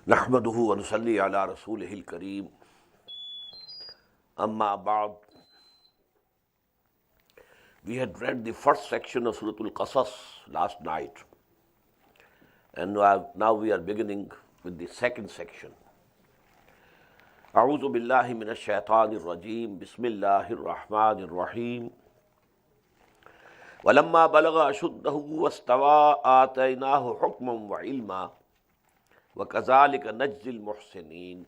नहमदुहु व नुसल्ली अला रसूलिहिल करीम अम्मा बाद. We had read the first section of Surah Al-Qasas last night, and now we are beginning with the second section. A'udhu billahi minash shaitanir rajim. Bismillahir rahmanir rahim. Walamma balagha ashuddahu wastawa ataynahu hukman wa ilma وَكَذَلِكَ نَجْزِي الْمُحْسِنِينَ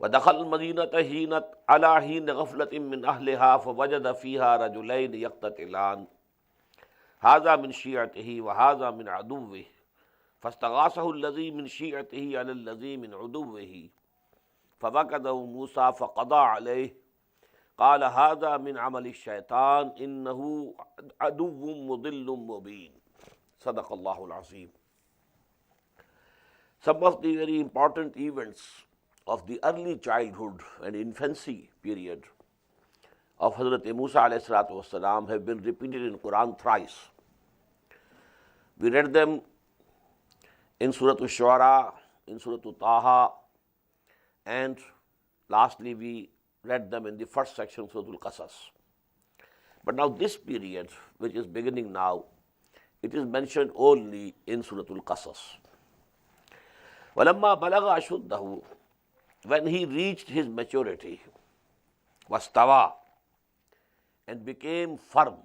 وَدَخَلَ الْمَدِينَةَ عَلَى حِينِ غَفْلَةٍ مِّنْ أَهْلِهَا فَوَجَدَ فِيهَا رَجُلَيْنِ يَقْتَتِلَانِ هَذَا مِنْ شِيعَتِهِ وَهَذَا مِنْ عَدُوِّهِ فَاسْتَغَاثَهُ الَّذِي مِنْ شِيعَتِهِ عَلَى الَّذِي مِنْ عَدُوِّهِ فَوَكَزَهُ مُوسَى فَقَضَى عَلَيْهِ قَالَ هَذَا مِنْ عَمَلِ الشَّيْطَانِ إِنَّهُ عَدُوٌّ مُضِلٌّ مُبِينٌ. صدق الله العظيم. Some of the very important events of the early childhood and infancy period of Hazrat Musa alayhi salatu wasalam have been repeated in Quran thrice. We read them in Surah Ash-Shu'ara, in Surah Taha, and lastly we read them in the first section of Surah Al-Qasas. But now this period, which is beginning now, it is mentioned only in Surah Al-Qasas. وَلَمَّا بَلَغَ أَشُدَّهُ, when he reached his maturity, وَاسْتَوَى, and became firm,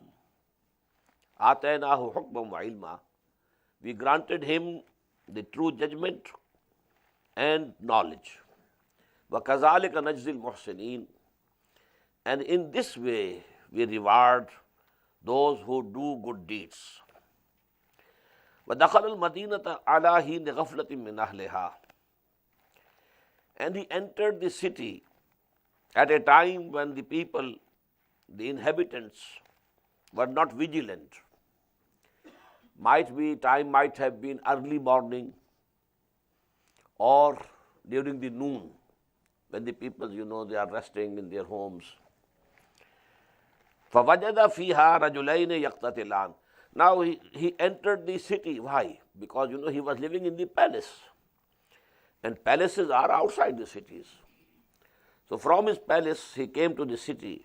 آتَيْنَاهُ حُكْمًا وَعِلْمًا, we granted him the true judgment and knowledge. وَكَذَلِكَ نَجْزِي الْمُحْسِنِينَ, and in this way we reward those who do good deeds. وَدَخَلَ الْمَدِينَةَ عَلَى حِينِ غَفْلَةٍ مِّنْ أَهْلِهَا, and he entered the city at a time when the people, the inhabitants, were not vigilant. Time might have been early morning or during the noon, when the people, they are resting in their homes. فَوَجَدَ فِيهَا رَجُلَيْنِ يَقْتَتِلَانِ. Now he entered the city. Why? Because he was living in the palace, and palaces are outside the cities. So from his palace he came to the city,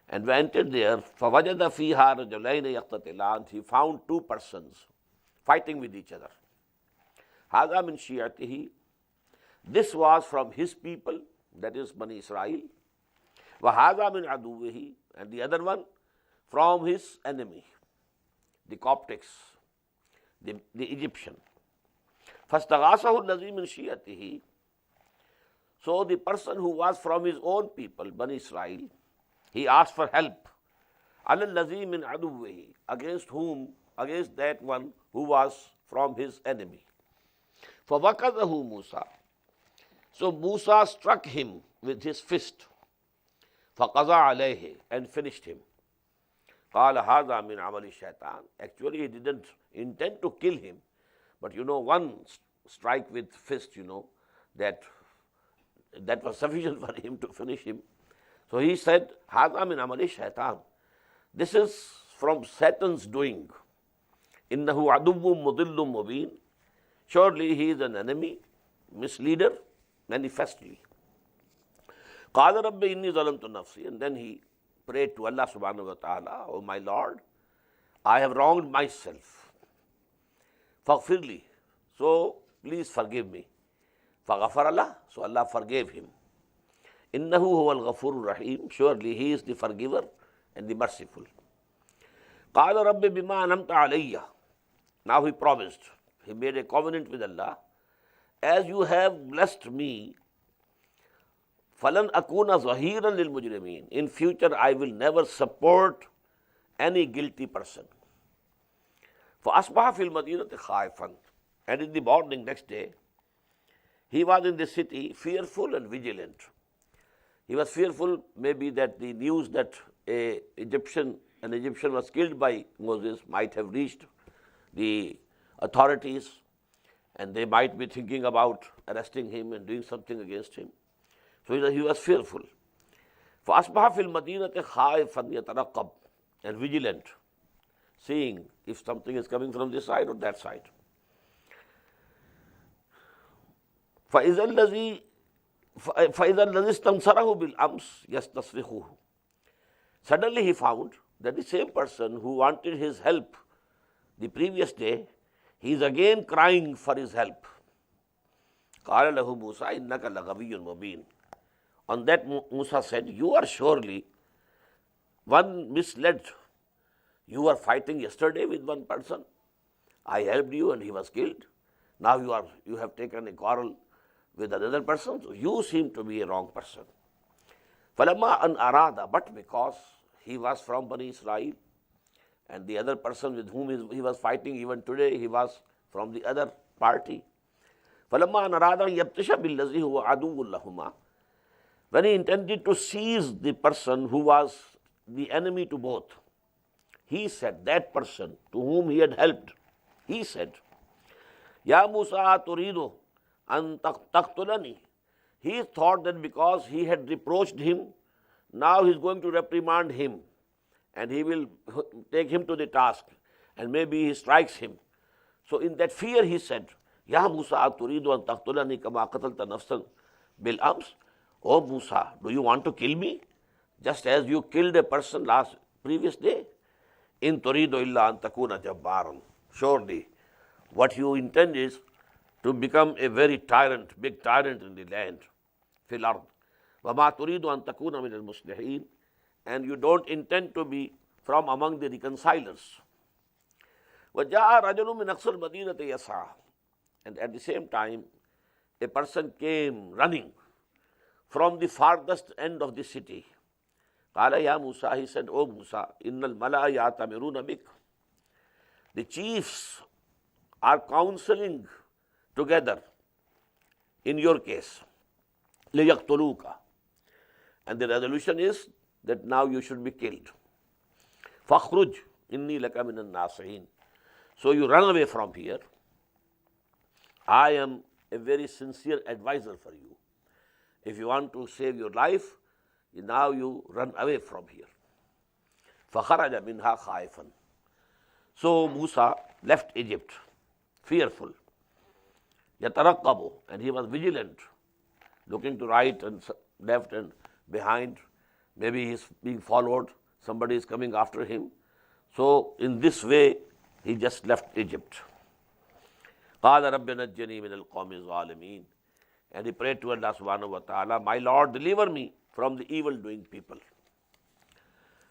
and when entered there, فَوَجَدَ فِيهَا رَجُلَيْنِ يَقْتَتِلَانِ, he found two persons fighting with each other. هَذَا مِنْ شِيعَتِهِ, this was from his people, that is Bani Israel. وَهَذَا مِنْ عَدُوِّهِ, and the other one from his enemy, the Coptics, the Egyptian. فَاسْتَغَاثَهُ الَّذِي مِنْ شِيعَتِهِ, so the person who was from his own people, Bani Israel, he asked for help. عَلَى الَّذِي مِنْ عَدُوِّهِ, against whom? Against that one who was from his enemy. فَوَكَزَهُ مُوسَى, so Musa struck him with his fist. فَقَضَى عَلَيْهِ, and finished him. قَالَ هَذَا مِنْ عَمَلِ الشَّيْطَانِ, actually he didn't intend to kill him, but one strike with fist, that was sufficient for him to finish him. So he said, هَذَا مِنْ عَمَلِ الشَّيْطَانِ, this is from Satan's doing. إِنَّهُ عَدُوٌّ مُضِلٌّ مُبِينٌ, surely he is an enemy, misleader, manifestly. قَالَ رَبِّ إِنِّي ظَلَمْتُ نَفْسِي, and then he prayed to Allah subhanahu wa ta'ala, oh my Lord, I have wronged myself. فَغْفِرْ لِي, so please forgive me. فَغَفَرَ لَهُ, so Allah forgave him. إِنَّهُ هُوَ الْغَفُورُ الرَّحِيمُ, surely he is the forgiver and the merciful. قَالَ رَبِّ بِمَا أَنْعَمْتَ عَلَيَّ, now he promised, he made a covenant with Allah, as you have blessed me, فَلَنْ أَكُونَ ظَهِيرًا لِلْمُجْرِمِينَ, in future I will never support any guilty person. فَأَصْبَحَ فِي الْمَدِينَةِ خَائِفًا, And in the morning next day, he was in the city fearful and vigilant. He was fearful maybe that the news that an Egyptian was killed by Moses might have reached the authorities, and they might be thinking about arresting him and doing something against him. So he was fearful. فَأَصْبَحَ فِي الْمَدِينَةِ خَائِفًا يَتَرَقَّبُ, and vigilant, seeing if something is coming from this side or that side. فَإِذَا الَّذِي اسْتَنْصَرَهُ بِالْأَمْسِ يَسْتَصْرِخُهُ. Suddenly he found that the same person who wanted his help the previous day, he is again crying for his help. قَالَ لَهُ مُوسَى إِنَّكَ لَغَوِيٌّ مُبِينٌ. On that Musa said, you are surely one misled. You were fighting yesterday with one person. I helped you and he was killed. Now you have taken a quarrel with another person. So you seem to be a wrong person. فَلَمَّا أَنْ أَرَادَ, but because he was from Bani Israel, and the other person with whom he was fighting even today, he was from the other party. فَلَمَّا أَنْ أَرَادَ يَبْتِشَ بِالَّذِي هُوَ عَدُوٌّ لَهُمَا. When he intended to seize the person who was the enemy to both, he said, that person to whom he had helped, he said, Ya Musa turidu an taqtulani. He thought that because he had reproached him, now he is going to reprimand him and he will take him to the task and maybe he strikes him. So in that fear he said, Ya Musa turidu an taqtulani kama qatalta nafsan bil ams. Oh Musa, do you want to kill me just as you killed a person previous day? In turidu illa an takuna jabbaran. Surely what you intend is to become a very tyrant, big tyrant in the land. Fil ard. Wama turidu an takuna min al-muslihin. And you don't intend to be from among the reconcilers. وَجَاءَ رَجُلٌ مِنْ أَقْصَى الْمَدِينَةِ يَسْعَىٰ. And at the same time, a person came running from the farthest end of the city. قَالَ يَا Musa, he said, O Musa, إِنَّ الْمَلَأَ يَعْتَمِرُونَ بِكَ. The chiefs are counseling together in your case. لِيَقْتُلُوكَ. And the resolution is that now you should be killed. فَخْرُجْ إِنِّي لَكَ مِنَ النَّاصِحِينَ. So you run away from here. I am a very sincere advisor for you. If you want to save your life, now you run away from here. فَخَرَجَ مِنْهَا خَائِفًا. So Musa left Egypt, fearful. يَتَرَقَّبُ. And he was vigilant, looking to right and left and behind. Maybe he's being followed, somebody is coming after him. So in this way, he just left Egypt. قَالَ رَبِّ نَجِّنِي مِنَ الْقَوْمِ الظَّالِمِينَ. And he prayed to Allah subhanahu wa ta'ala, my Lord, deliver me from the evil-doing people.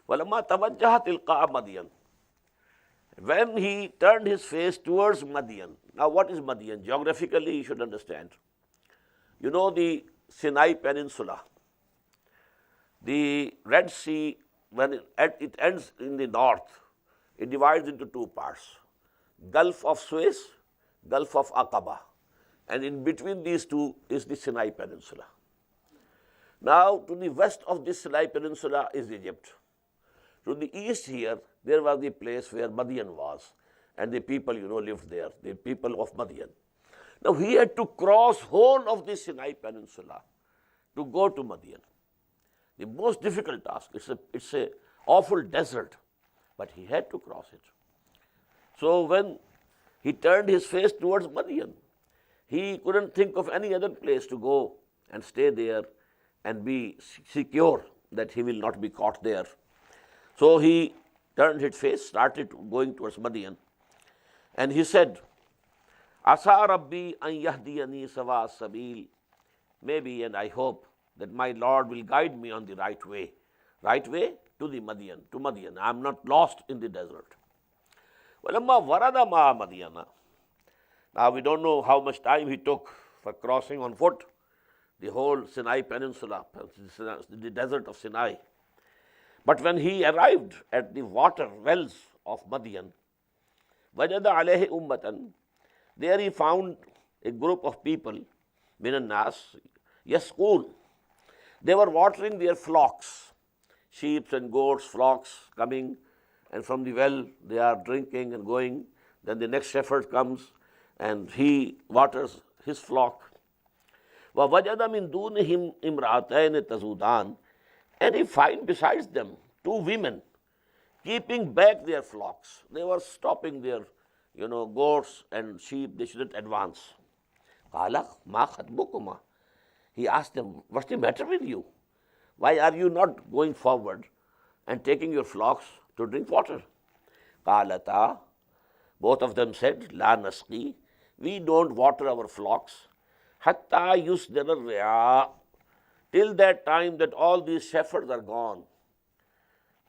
وَلَمَّا تَوَجَّهَ تِلْقَاءَ مَدْيَنَ. When he turned his face towards Madian. Now what is Madian? Geographically you should understand. You know the Sinai Peninsula. The Red Sea, when it ends in the north, it divides into two parts. Gulf of Suez, Gulf of Aqaba. And in between these two is the Sinai Peninsula. Now to the west of this Sinai Peninsula is Egypt. To the east here, there was the place where Madian was. And the people, lived there, the people of Madian. Now he had to cross whole of the Sinai Peninsula to go to Madian. The most difficult task. It's a awful desert, but he had to cross it. So when he turned his face towards Madian, he couldn't think of any other place to go and stay there and be secure that he will not be caught there. So he turned his face, started going towards Madian, and he said, Asa Rabbi an yahdiyani sawa sabil. Maybe and I hope that my Lord will guide me on the right way. Right way to Madian. I am not lost in the desert. وَلَمَّا وَرَدَ مَا مَدْيَنَ. Now we don't know how much time he took for crossing on foot the whole Sinai Peninsula, the desert of Sinai. But when he arrived at the water wells of Madian, وَجَدَ عَلَيْهِ أُمَّةً There he found a group of people, minan nas, yasqoon. They were watering their flocks, sheep and goats, flocks coming, and from the well they are drinking and going. Then the next shepherd comes and he waters his flock. وَوَجَدَ مِن دُونِهِمْ إِمْرَأَتَيْنِ تَزُودَانِ, and he find besides them two women keeping back their flocks. They were stopping their, goats and sheep. They shouldn't advance. قَالَ مَا خَطْبُكُمَا, he asked them, what's the matter with you? Why are you not going forward and taking your flocks to drink water? قَالَتَا, both of them said, لَا نَسْقِي, we don't water our flocks, hatta yusdar ar-ri'a, till that time that all these shepherds are gone.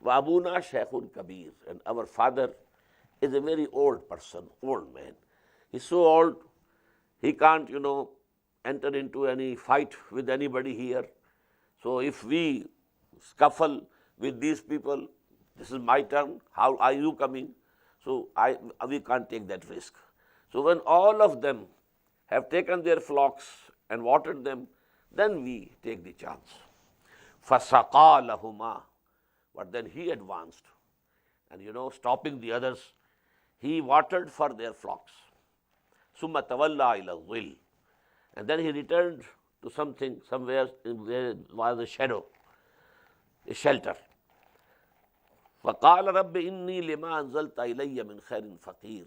Wa abuna shaykhun kabir, and our father is a very old person, old man. He's so old, he can't, enter into any fight with anybody here. So if we scuffle with these people, this is my turn, how are you coming? So we can't take that risk. So when all of them have taken their flocks and watered them, then we take the chance. فَسَقَى لَهُمَا, but then he advanced, and stopping the others, he watered for their flocks. ثُمَّ تَوَلَّى إِلَى الظِّلِّ, and then he returned to something, somewhere where was a shadow, a shelter. فَقَالَ رَبِّ إِنِّي لِمَا أَنزَلْتَ إِلَيَّ مِنْ خَيْرٍ فَقِيرٌ.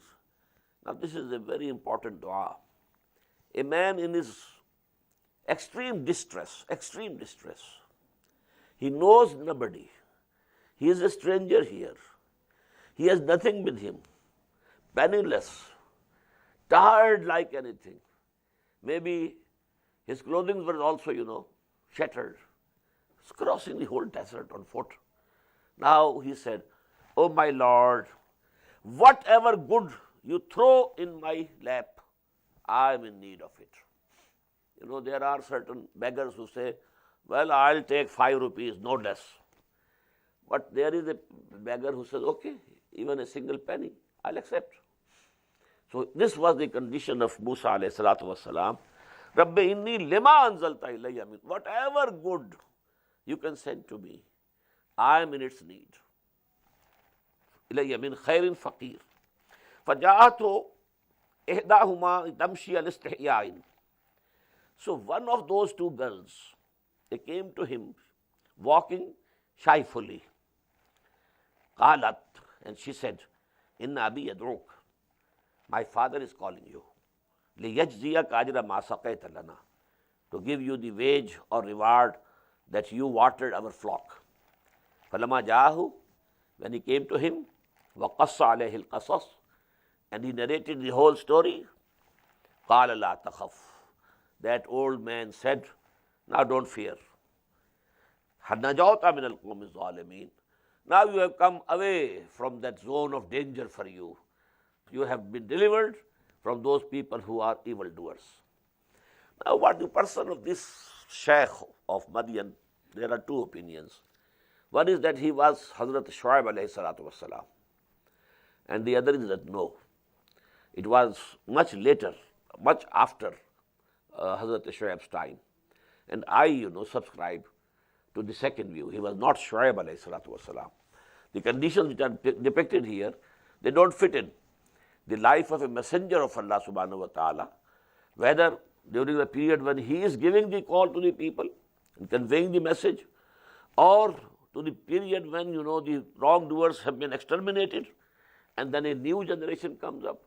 Now this is a very important dua. A man in his extreme distress, he knows nobody. He is a stranger here. He has nothing with him, penniless, tired like anything. Maybe his clothing was also, shattered. He's crossing the whole desert on foot. Now he said, oh my Lord, whatever good you throw in my lap, I am in need of it. There are certain beggars who say, well, I'll take 5 rupees, no less. But there is a beggar who says, okay, even a single penny, I'll accept. So this was the condition of Musa alayhi salatu wassalam. Rabbi inni lima anzalta ilayya min, whatever good you can send to me, I am in its need. Ilayya min khairin faqir. فَجَاءَتْهُ إِحْدَاهُمَا تَمْشِي عَلَى اسْتِحْيَاءٍ. So one of those two girls, they came to him walking shyfully. قالت, and she said, إِنَّ أَبِي يَدْعُوكَ, my father is calling you. لِيَجْزِيَكَ أَجْرَ مَا سَقَيْتَ لَنَا, to give you the wage or reward that you watered our flock. فَلَمَا جَاءَهُ, when he came to him, وَقَصَّ عَلَيْهِ الْقَصَصِ, and he narrated the whole story. قَالَ لَا تَخَفْ, that old man said, now don't fear. نَجَوْتَ مِنَ الْقَوْمِ الظَّالِمِينَ, now you have come away from that zone of danger for you. You have been delivered from those people who are evildoers. Now what the person of this Shaykh of Madian, there are two opinions. One is that he was Hazrat Shuaib alayhi salatu wassalam, and the other is that no, it was much later, much after Hazrat Shuaib's time. And I, subscribe to the second view. He was not Shuaib alayhi salatu wassalam. The conditions which are depicted here, they don't fit in the life of a messenger of Allah subhanahu wa ta'ala, whether during the period when he is giving the call to the people and conveying the message, or to the period when, the wrongdoers have been exterminated and then a new generation comes up.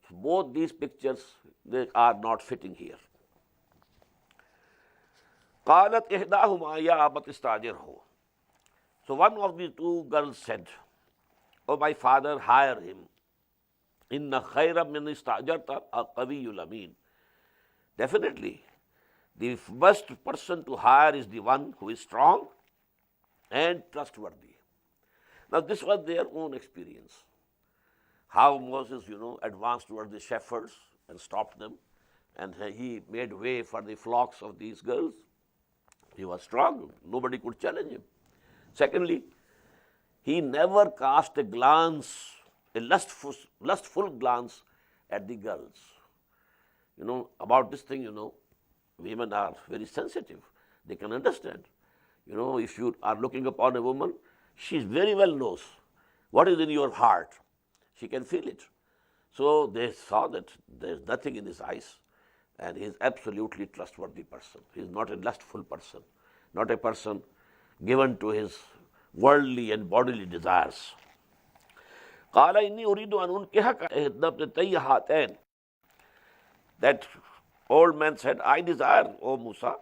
So both these pictures, they are not fitting here. قالت إحداهما يا أبت استأجره. So one of the two girls said, oh my father, hire him. إن خير من استأجرت القوي الأمين. Definitely, the best person to hire is the one who is strong and trustworthy. Now this was their own experience. How Moses, advanced towards the shepherds and stopped them, and he made way for the flocks of these girls. He was strong, nobody could challenge him. Secondly, he never cast a glance, a lustful glance at the girls. about this thing, women are very sensitive. They can understand. If you are looking upon a woman, she very well knows what is in your heart. She can feel it. So they saw that there is nothing in his eyes, and he is absolutely trustworthy person. He is not a lustful person, not a person given to his worldly and bodily desires. قال إني أريد أن أنكحك إحدى ابنتي هاتين. That old man said, I desire, O Musa,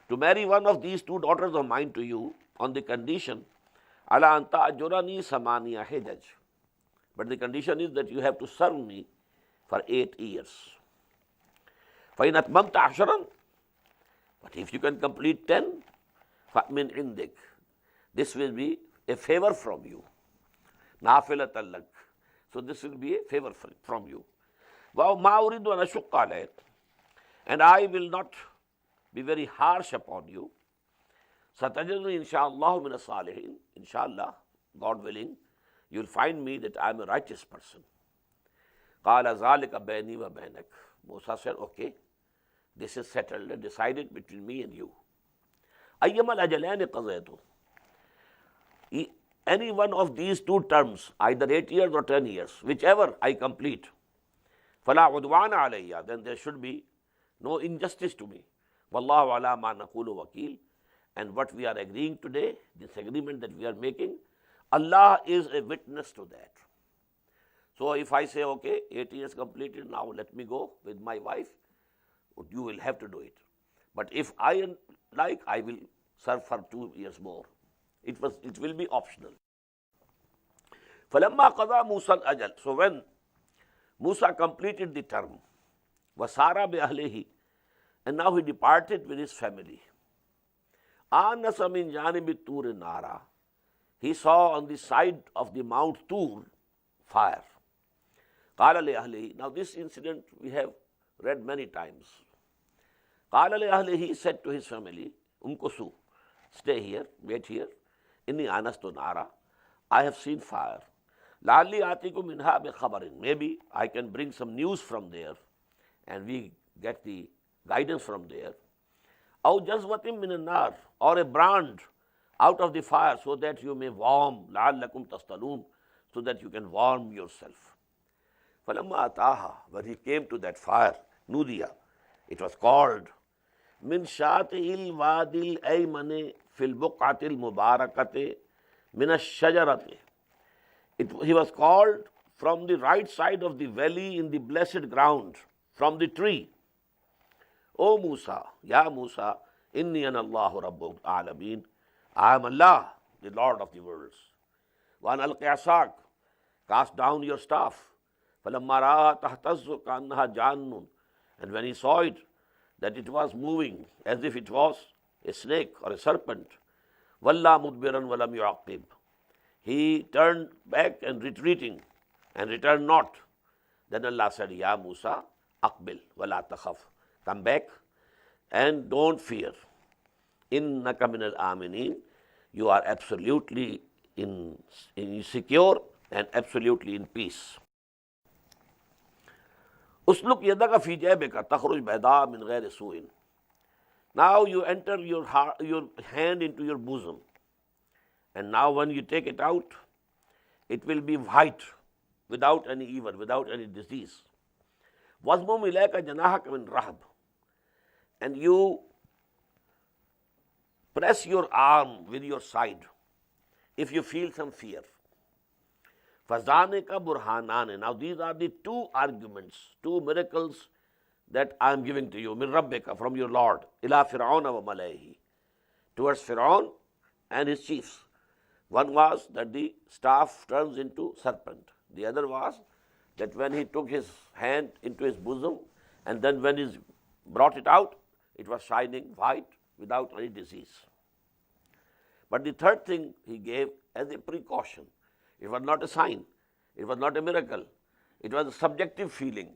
to marry one of these two daughters of mine to you on the condition ala anta ajurani samaniya hijaj. But the condition is that you have to serve me for 8 years. فَإِنْ أَتْمَمْتَ عَشْرًا. But if you can complete 10, فَأْمِنْ عِنْدِكَ. This will be a favor from you. نَافِلَةً لَكَ. So this will be a favor from you. وَمَا أُرِيدُ أَنْ أَشُقَّ عَلَيْكَ. And I will not be very harsh upon you. سَتَجِدُنِي إِنْ شَاءَ اللَّهُ مِنَ الصَّالِحِينَ. Inshallah, God willing, you will find me that I am a righteous person. قَالَ ذَلِكَ بَيْنِي وَبَيْنَكَ. Musa said, okay, this is settled and decided between me and you. أَيَّمَا الْأَجَلَيْنِ قَضَيْتُ. Any one of these two terms, either 8 years or 10 years, whichever I complete, فَلَا عُدْوَانَ عَلَيَّ. Then there should be no injustice to me. وَاللَّهُ عَلَى مَا نَقُولُ وَكِيلٌ. And what we are agreeing today, this agreement that we are making, Allah is a witness to that. So if I say, okay, 8 years completed, now let me go with my wife, you will have to do it. But if I like, I will serve for 2 years more. It will be optional. فَلَمَّا قَضَى مُوسَى الْأَجَلَ. So when Musa completed the term, وَسَارَ بِأَهْلِهِ, and now he departed with his family. آنَسَ مِنْ جَانِبِ الطُّورِ نَارًا. He saw on the side of the Mount Tur fire. قَالَ لِأَهْلِهِ. Now this incident we have read many times. قَالَ لِأَهْلِهِ. He said to his family, umkusu, stay here, wait here. إِنِّي آنَسْتُ نَارًا. I have seen fire. لَعَلِّي آتِيكُم مِنْهَا بِخَبَرٍ. Maybe I can bring some news from there, and we get the guidance from there. أَوْ جَزْوَةٍ مِنَ النَّارِ. Or a brand out of the fire, so that you may warm. لَعَلَّكُمْ تَصْطَلُونَ. So that you can warm yourself. فَلَمَّا أَتَاهَا. When he came to that fire, نُودِيَ. It was called مِنْ شَاطِئِ الْوَادِي الْأَيْمَنِ فِي الْبُقْعَةِ الْمُبَارَكَةِ مِنَ الشَّجَرَةِ. He was called from the right side of the valley in the blessed ground, from the tree. O Musa, Ya Musa, inni ana Allahu Rabbul Alameen. I am Allah, the Lord of the worlds. Wa an alqi asak. Cast down your staff. فَلَمَّا رَأَى تَهْتَزُّ كَأَنَّهَا جَانٌّ. And when he saw it, that it was moving as if it was a snake or a serpent, وَلَّا مُدْبِرًا وَلَمْ يُعَقِّبْ. He turned back and retreating, and returned not. Then Allah said, Ya Musa, aqbil wala takhaf. Come back and don't fear. Innaka min al-aminin. You are absolutely in secure and absolutely in peace. Usluk yadaka fi jaybika takhruj bayda min ghayri su'in. Now you enter your hand into your bosom, and now when you take it out, it will be white, without any evil, without any disease. Wazmum ilayka janahaka min rahb. And you press your arm with your side if you feel some fear. Fazaneka burhanane. Now these are the two arguments, two miracles that I am giving to you. Min rabbika, from your Lord. Ila Fir'auna wa malayhi. Towards Fir'aun and his chiefs. One was that the staff turns into serpent. The other was that when he took his hand into his bosom, and then when he brought it out, it was shining white without any disease. But the third thing he gave as a precaution. It was not a sign. It was not a miracle. It was a subjective feeling.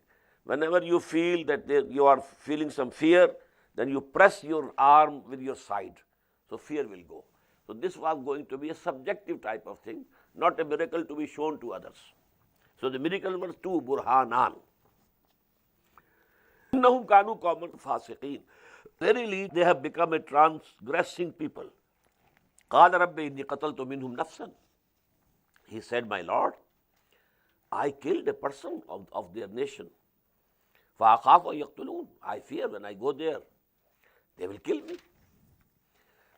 Whenever you feel that you are feeling some fear, then you press your arm with your side. So fear will go. So this was going to be a subjective type of thing, not a miracle to be shown to others. So the miracle was two, burhanan. إنهم كانوا قوما فاسقين. Verily, they have become a transgressing people. قال رب إني قتلت منهم نفسا. He said, my Lord, I killed a person of their nation. فأخاف أن يقتلون. I fear when I go there, they will kill me.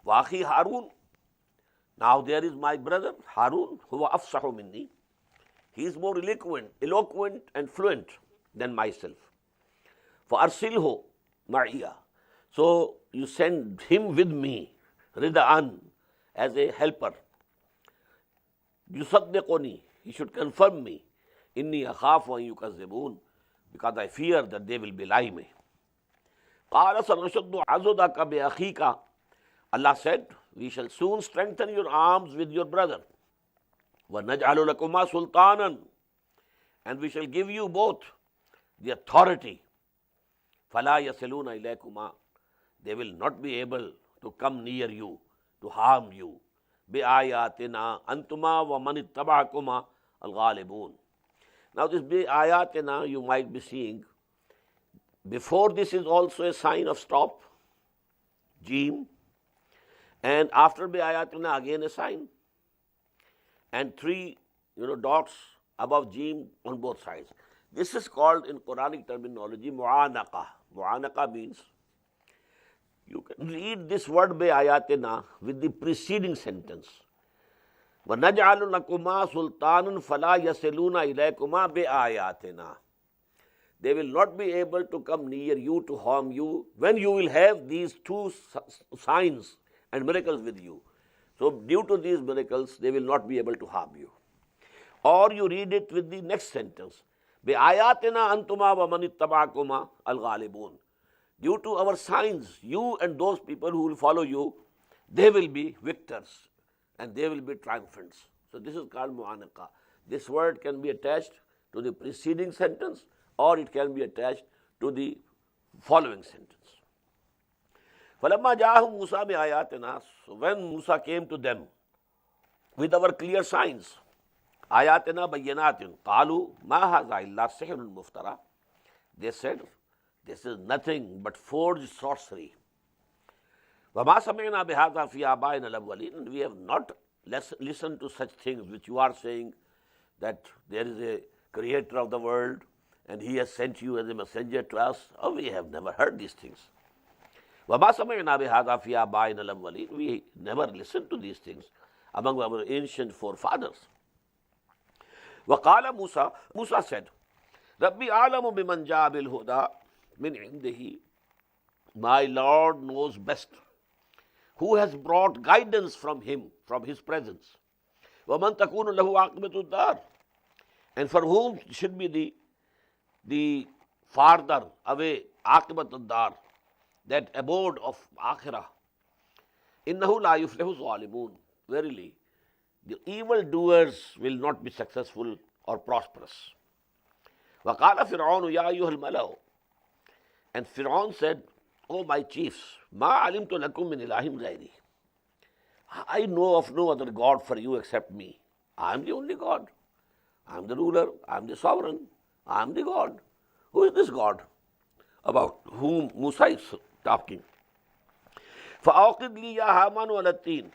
وأخي هارون. Now there is my brother Harun, who was أفصح مني. He is more eloquent and fluent than myself. فأرسله معي. So you send him with me, rida'an, as a helper. يصدقني. He should confirm me. إني أخاف أن يكذبون. Because I fear that they will belie me. قال سنشد عضدك بأخيك. Allah said, we shall soon strengthen your arms with your brother. وَنَجْعَلُ لَكُمَا سُلْطَانًا. And we shall give you both the authority. فَلَا يَصِلُونَ إِلَيْكُمَا. They will not be able to come near you, to harm you. بِآيَاتِنَا أَنْتُمَا وَمَنِ اتَّبَعَكُمَا الْغَالِبُونَ. Now this بِآيَاتِنَا you might be seeing. Before this is also a sign of stop, Jim. And after بِآيَاتِنَا again a sign. And three dots above Jim on both sides. This is called in Quranic terminology mu'anaqa. Mu'anaqa means you can read this word بِآيَاتِنَا with the preceding sentence. وَنَجْعَلُ لَكُمَا سُلْطَانًا فَلَا يَصِلُونَ إِلَيْكُمَا بِآيَاتِنَا. They will not be able to come near you to harm you when you will have these two signs and miracles with you. So due to these miracles, they will not be able to harm you. Or you read it with the next sentence. بِآيَاتِنَا أَنْتُمَا وَمَنِ اتَّبَعَكُمَا الْغَالِبُونَ. Due to our signs, you and those people who will follow you, they will be victors and they will be triumphants. So this is called mu'anaqa. This word can be attached to the preceding sentence or it can be attached to the following sentence. فَلَمَّا جَاءَهُمْ مُوسَى بِآيَاتِنَا. So when Musa came to them with our clear signs, آيَاتِنَا بَيِّنَاتٍ قَالُوا مَا هَذَا إِلَّا سِحْرٌ مُفْتَرًى. They said, this is nothing but forged sorcery. وَمَا سَمِعْنَا بِهَذَا فِي آبَائِنَا الْأَوَّلِينَ. We have not listened to such things which you are saying, that there is a creator of the world and he has sent you as a messenger to us. Oh, we have never heard these things. وَمَا سَمِعْنَا بِهَذَا فِي آبَائِنَا الْأَوَّلِينَ. We never listened to these things among our ancient forefathers. وَقَالَ Musa. Musa said, رَبِّي أَعْلَمُ بِمَنْ جَاءَ بِالْهُدَى مِنْ عِنْدِهِ. My Lord knows best who has brought guidance from him, from his presence. وَمَنْ تَكُونُ لَهُ عَاقِبَةُ الدَّارِ. And for whom should be the farther away, عَاقِبَةُ الدَّارِ, that abode of Akhirah. إِنَّهُ لَا يُفْلِحُ الظَّالِمُونَ. Verily, the evildoers will not be successful or prosperous. وَقَالَ فِرْعَوْنُ يَا أَيُّهَا الْمَلَأُ. And Fir'aun said, O my chiefs, مَا عَلِمْتُ لَكُم مِّنْ إِلَٰهٍ غَيْرِي. I know of no other God for you except me. I am the only God. I am the ruler. I am the sovereign. I am the God. Who is this God about whom Musa is talking? فَأَوْقِدْ لِي يَا هَامَانُ عَلَى الطِّينِ.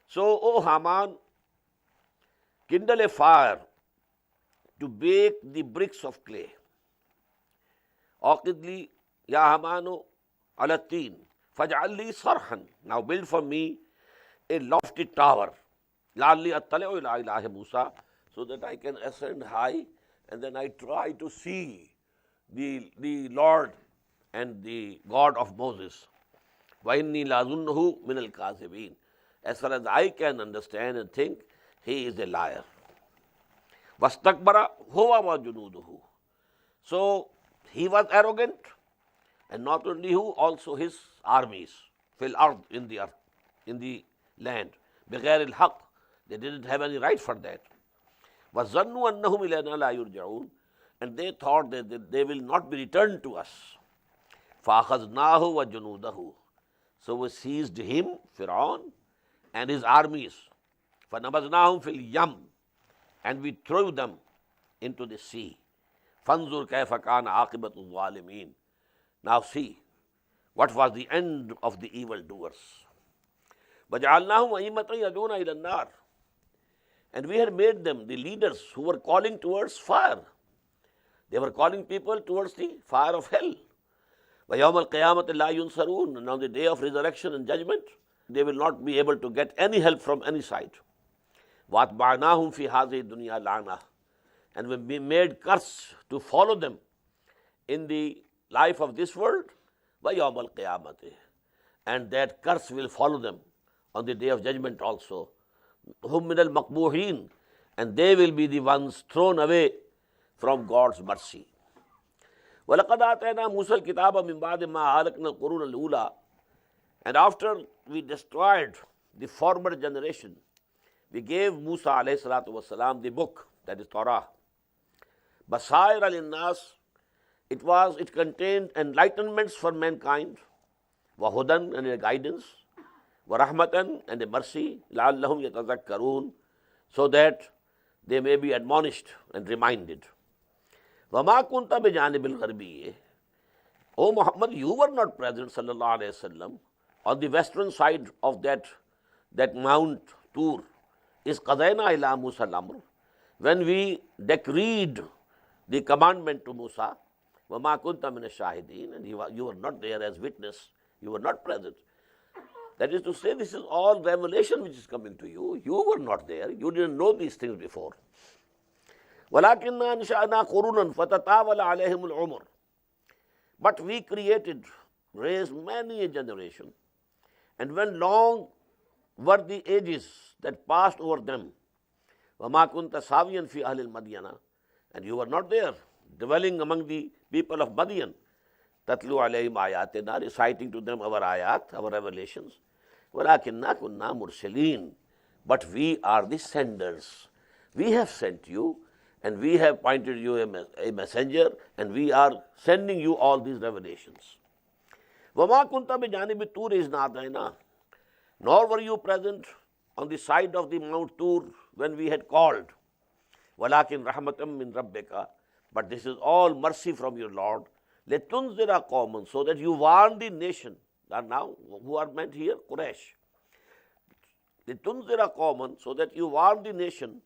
So, O Haman, kindle a fire to bake the bricks of clay. أَوْقِدْ لِي يَا هَامَانُ عَلَى الطِّينِ فَاجْعَلْ لِي صَرْحًا. Now build for me a lofty tower. لَعَلِّي أَطَّلِعُ إِلَىٰ إِلَٰهِ مُوسَى. So that I can ascend high and then I try to see the Lord and the God of Moses. وَإِنِّي لَأَظُنُّهُ مِنَ الْكَاذِبِينَ. As far as I can understand and think, he is a liar. وَاسْتَكْبَرَ هُوَ وَجُنُودُهُ. So he was arrogant, and not only who, also his armies. فِي الْأَرْضِ, in the earth, in the land. بِغَيْرِ الْحَقِّ. They didn't have any right for that. وَظَنُّوا أَنَّهُمْ إِلَيْنَا لَا يُرْجَعُونَ. And they thought that they will not be returned to us. فَأَخَذْنَاهُ وَجُنُودَهُ. So we seized him, Fir'aun, and his armies. فَنَبَذْنَاهُمْ فِي الْيَمِّ. And we threw them into the sea. فَانْظُرْ كَيْفَ كَانَ عَاقِبَةُ الظَّالِمِينَ. Now see what was the end of the evildoers. وَجَعَلْنَاهُمْ أَئِمَّةً يَدْعُونَ إِلَى النَّارِ. And we had made them the leaders who were calling towards fire. They were calling people towards the fire of hell. وَيَوْمَ الْقِيَامَةِ لَا يُنْصَرُونَ. And on the day of resurrection and judgment, they will not be able to get any help from any side. وَأَتْبَعْنَاهُمْ فِي هَذِهِ الدُّنْيَا لَعْنَةً. And when we made curse to follow them in the life of this world, وَيَوْمَ الْقِيَامَةِ. And that curse will follow them on the day of judgment also. هُمْ مِنَ الْمَقْبُوحِينَ. And they will be the ones thrown away from God's mercy. وَلَقَدْ آتَيْنَا مُوسَى الْكِتَابَ مِنْ بَعْدِ مَا أَهْلَكْنَا الْقُرُونَ الْأُولَى. And after we destroyed the former generation, we gave Musa alayhi salatu wasalam the book, that is Torah. Basair al-Innas, it contained enlightenments for mankind, wahudan, and a guidance, warahmatan, and a mercy, la'allahum yatazakkarun, so that they may be admonished and reminded. Wama kunta bijanibil gharbi. O Muhammad, you were not present, sallallahu alayhi wasallam, on the western side of that Mount Tur. Is qadayna ila Musa al-amr. When we decreed the commandment to Musa, وَمَا كُنْتَ مِنَ الشَّاهِدِينَ, and you were not there as witness, you were not present. That is to say, this is all revelation which is coming to you. You were not there, you didn't know these things before. وَلَكِنَّا أَنْشَأْنَا قُرُونًا فَتَطَاوَلَ عَلَيْهِمُ الْعُمُرُ. But we raised many a generation, and when long were the ages that passed over them. وَمَا كُنْتَ سَاوِيًا فِي أَهْلِ الْمَدْيَنَ. And you were not there, dwelling among the people of Madian. تَتْلُو عَلَيْهِمْ آيَاتِنَا, reciting to them our ayat, our revelations. وَلَكِنَّا كُنَّا مُرْسِلِينَ. But we are the senders. We have sent you, and we have appointed you a messenger, and we are sending you all these revelations. وَمَا كُنْتَ بِجَانِبِ الطُّورِ إِذْ نَادَيْنَا. Nor were you present on the side of the Mount Tur when we had called. وَلَكِنْ رَحْمَةً مِّن رَبِّكَ. But this is all mercy from your Lord. لِتُنْذِرَ قَوْمًا, so that you warn the nation. And now, who are meant here? Quraysh. لِتُنْذِرَ قَوْمًا, so that you warn the nation.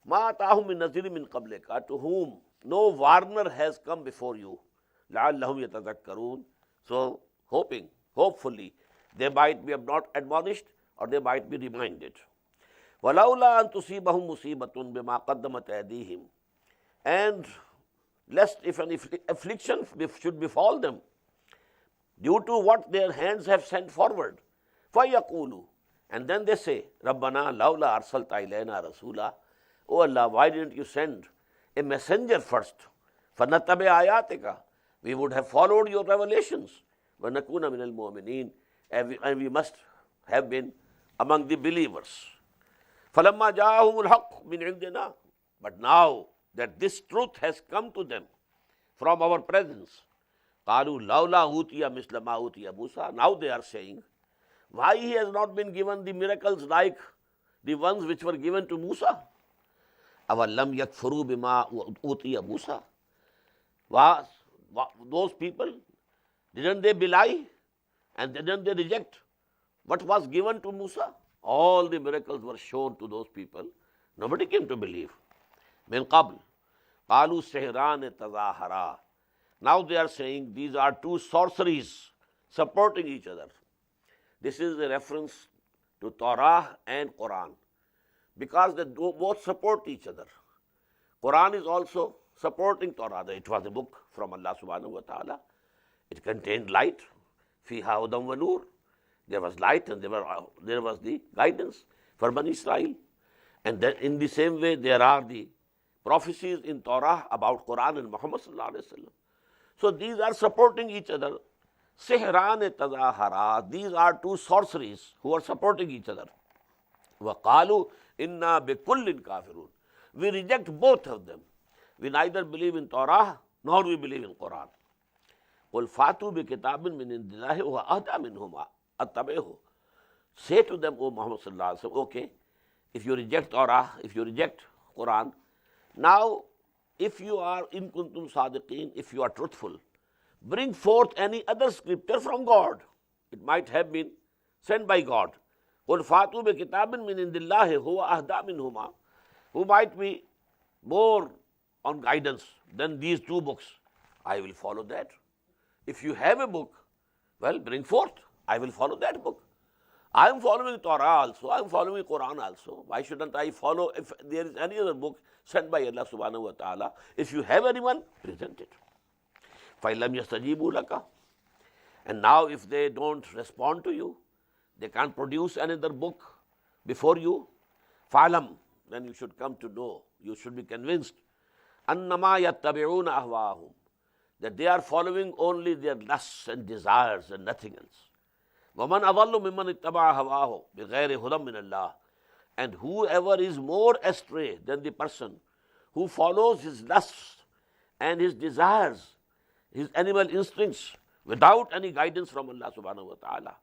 مَا أَتَاهُم مِّن نَذِيرٍ مِّن قَبْلِكَ, to whom no warner has come before you. لَعَلَّهُمْ يَتَذَكَّرُونَ. So, hopefully, they might be not admonished, or they might be reminded. وَلَوْلَا أَن تُصِيبَهُم مُّصِيبَةٌ بِمَا قَدَّمَتْ أَيْدِيهِمْ. And lest if an affliction should befall them due to what their hands have sent forward. فَيَقُولُوا. And then they say, رَبَّنَا لَوْلَا أَرْسَلْتَ إِلَيْنَا رَسُولًا. Oh Allah, why didn't you send a messenger first? فَنَتَّبِعْ آيَاتِكَ. We would have followed your revelations. وَنَكُونَ مِنَ الْمُؤْمِنِينَ. And we must have been among the believers. فَلَمَّا جَاءَهُمُ الْحَقُّ مِنْ عِنْدِنَا. But now that this truth has come to them from our presence, قَالُوا لَوْلَا أُوتِيَ مِثْلَ مَا أُوتِيَ مُوسَى. Now they are saying, why he has not been given the miracles like the ones which were given to Musa? أَوَلَّمْ يَكْفُرُوا بِمَا أُوتِيَ مُوسَى. Those people, didn't they belie and didn't they reject what was given to Musa? All the miracles were shown to those people. Nobody came to believe. مِنْ قَبْلِ قَالُوا سِحْرَانِ تَظَاهَرَا. Now they are saying these are two sorceries supporting each other. This is a reference to Torah and Quran, because they both support each other. Quran is also supporting Torah. It was a book from Allah subhanahu wa ta'ala. It contained light. فِيهَا هُدًى وَنُورٌ. There was light and there was the guidance for Bani Israel. And then in the same way there are the prophecies in Torah about Quran and Muhammad sallallahu alayhi wa sallam. So these are supporting each other. Sihran tazahara. These are two sorceries who are supporting each other. وَقَالُوا إِنَّا بِكُلٍّ كَافِرُونَ. We reject both of them. We neither believe in Torah nor we believe in Quran. قُلْ فَاتُوا بِكِتَابٍ مِّنْ عِنْدِ اللَّهِ وَأَهْدَىٰ مِنْهُمَا أَتَّبِعْهُ. Say to them, O Muhammad sallallahu alayhi wa sallam, okay, if you reject Torah, if you reject Quran, now if you are in kuntum sadiqeen, if you are truthful, bring forth any other scripture from God. It might have been sent by God. قُلْ فَاتُوا بِكِتَابٍ مِّنْ عِندِ اللَّهِ هُوَ أَهْدَىٰ مِنْهُمَا, who might be more on guidance than these two books. I will follow that. If you have a book, well, bring forth. I will follow that book. I am following Torah also. I am following Quran also. Why shouldn't I follow if there is any other book sent by Allah subhanahu wa ta'ala? If you have anyone, present it. فَإِلَّمْ يَسْتَجِيبُوا لَكَ. And now if they don't respond to you, they can't produce another book before you, فَعْلَمْ, then you should come to know, you should be convinced, أَنَّمَا يَتَّبِعُونَ أَهْوَاهُمْ, that they are following only their lusts and desires and nothing else. وَمَنْ أَضَلُّ مِمَّنِ اتَّبَعَ هَوَاهُ بِغَيْرِ هُدًى مِّنَ اللَّهِ. And whoever is more astray than the person who follows his lusts and his desires, his animal instincts, without any guidance from Allah subhanahu wa ta'ala.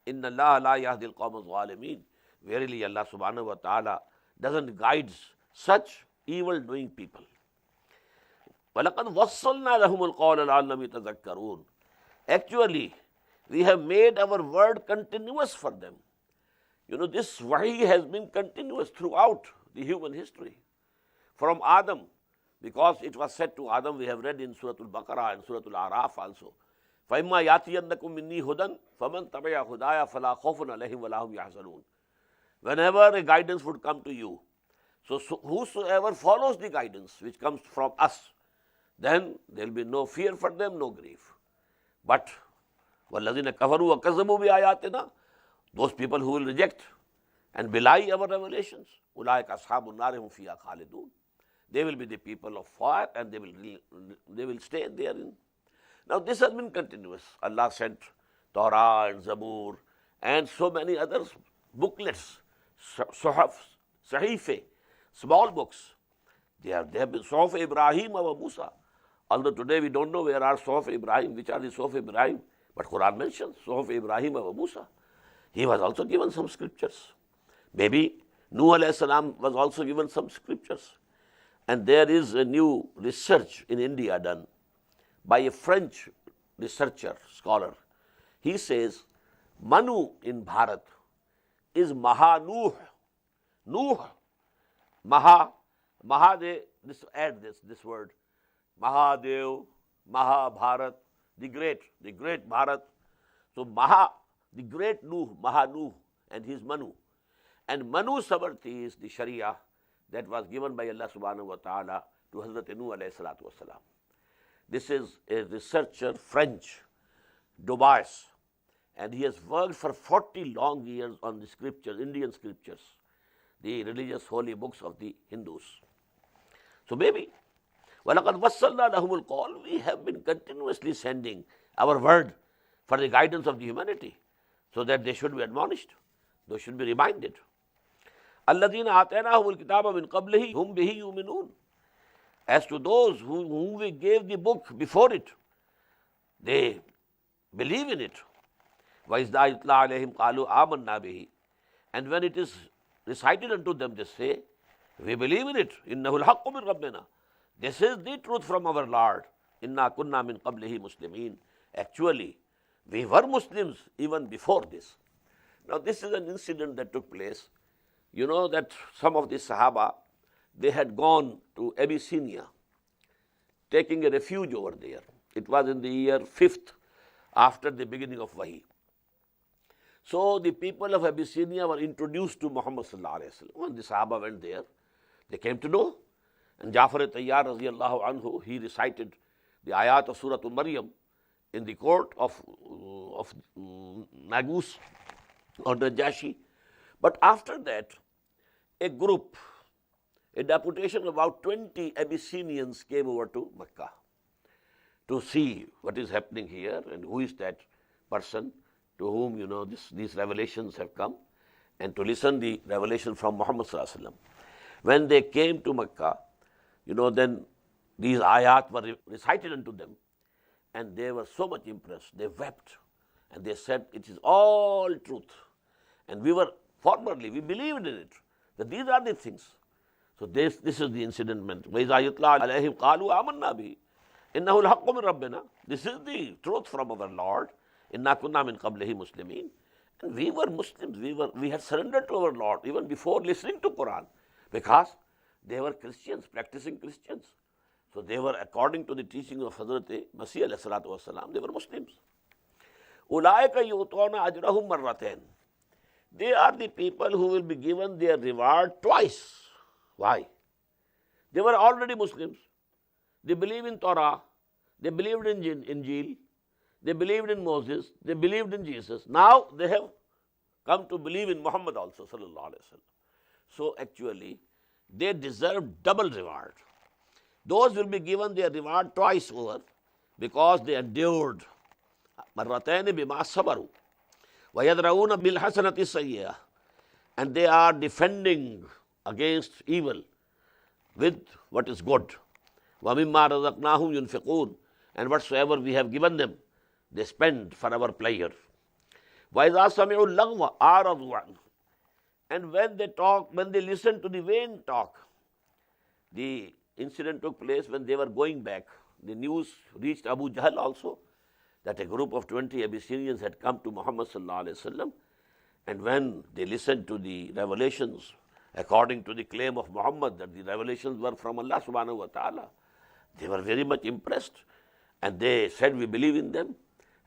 إِنَّ اللَّهَ لَا يَهْدِي الْقَوْمَ الظَّالِمِينَ. Verily Allah subhanahu wa ta'ala doesn't guide such evil-doing people. وَلَقَدْ وَصَّلْنَا لَهُمُ الْقَوْلَ لَعَلَّهُمْ يَتَذَكَّرُونَ. Actually, we have made our word continuous for them. You know, this wahi has been continuous throughout the human history. From Adam, because it was said to Adam, we have read in Surah Al-Baqarah and Surah Al-Araf also, فَإِمَّا يَأْتِيَنَّكُم مِّنِّي هُدًى فَمَن تَبِعَ هُدَايَ فَلَا خَوْفٌ عَلَيْهِمْ وَلَا هُمْ يَحْزَنُونَ. Whenever a guidance would come to you, so whosoever follows the guidance which comes from us, then there will be no fear for them, no grief. But وَالَّذِينَ كَفَرُوا وَكَذَّبُوا بِآيَاتِنَا, those people who will reject and belie our revelations, أُولَٰئِكَ أَصْحَابُ النَّارِ هُمْ فِيهَا خَالِدُونَ. They will be the people of fire and they will stay therein. Now this has been continuous. Allah sent Torah and Zabur and so many other booklets, Suhaf, Sahife, small books. They have been Suhaf Ibrahim or Musa. Although today we don't know where are Suhaf Ibrahim, which are the Suhaf Ibrahim, but Quran mentions Suhaf Ibrahim or Musa. He was also given some scriptures. Maybe Nuh alayhi salam was also given some scriptures. And there is a new research in India done by a French researcher, scholar. He says, Manu in Bharat is Mahanuh. Nuh, Mahadev, add this word, Mahadev, Mahabharat, the great Bharat. So the great Nuh, Mahanuh, and his Manu. And Manu Sabarti is the Sharia that was given by Allah subhanahu wa ta'ala to Hazrat Nuh alayhi salatu wasalam. This is a researcher, French, Dubais, and he has worked for 40 long years on the scriptures, Indian scriptures, the religious holy books of the Hindus. So maybe, وَلَقَدْ وَصَّلْنَا لَهُمُ الْقَوْلَ, we have been continuously sending our word for the guidance of the humanity, so that they should be admonished, they should be reminded. الَّذِينَ آتَيْنَاهُمُ الْكِتَابَ مِنْ قَبْلِهِ هُمْ بِهِ يُؤْمِنُونَ. As to those whom we gave the book before it, they believe in it. وَإِذَا يُتْلَىٰ عَلَيْهِمْ قَالُوا آمَنَّا بِهِ. And when it is recited unto them, they say, we believe in it. إِنَّهُ الْحَقُّ مِنْ رَبِّنَا. This is the truth from our Lord. إِنَّا كُنَّا مِنْ قَبْلِهِ مُسْلِمِينَ. Actually, we were Muslims even before this. Now this is an incident that took place. You know that some of the Sahaba, they had gone to Abyssinia, taking a refuge over there. It was in the year 5th after the beginning of Wahi. So the people of Abyssinia were introduced to Muhammad sallallahu alaihi wasallam. When the Sahaba went there, they came to know. And Ja'far Tayyar radiyallahu anhu, he recited the ayat of Surah Maryam in the court of Nagus or Najashi. But after that, a group, a deputation of about 20 Abyssinians came over to Mecca to see what is happening here and who is that person to whom, you know, these revelations have come, and to listen the revelation from Muhammad sallallahu alaihi wasallam. When they came to Mecca, you know, then these ayat were recited unto them, and they were so much impressed. They wept, and they said, it is all truth. And we believed in it, that these are the things. So this is the incident meant. وَإِذَا يُتْلَى عَلَيْهِمْ قَالُوا آمَنَّا بِهِ إِنَّهُ الْحَقُّ مِنْ رَبِّنَا. This is the truth from our Lord. إِنَّا كُنَّا مِنْ قَبْلِهِ مُسْلِمِينَ. And we were Muslims. We had surrendered to our Lord even before listening to Quran, because they were Christians, practicing Christians. So they were, according to the teaching of Hazrat Masih alayhi salatu wasalam, they were Muslims. أُولَٰئِكَ يُؤْتَوْنَ أَجْرَهُمْ مَرَّتَيْنِ. They are the people who will be given their reward twice. Why? They were already Muslims. They believed in Torah. They believed in Injil. They believed in Moses. They believed in Jesus. Now they have come to believe in Muhammad also, sallallahu alaihi wasallam. So actually, they deserve double reward. Those will be given their reward twice over, because they endured. مَرَّتَيْنِ بِمَا صَبَرُوا وَيَدْرَؤُونَ بِالْحَسَنَةِ السَّيِّئَةِ. And they are defending against evil with what is good. وَمِمَّا رَزَقْنَاهُمْ يُنْفِقُونَ. And whatsoever we have given them, they spend for our pleasure. وَإِذَا سَمِعُوا اللَّغْوَ أَعْرَضُوا عَنْهُ. And when they talk, when they listen to the vain talk, the incident took place when they were going back. The news reached Abu Jahl also, that a group of 20 Abyssinians had come to Muhammad sallallahu alaihi wasallam, and when they listened to the revelations, according to the claim of Muhammad that the revelations were from Allah subhanahu wa ta'ala, they were very much impressed, and they said, we believe in them,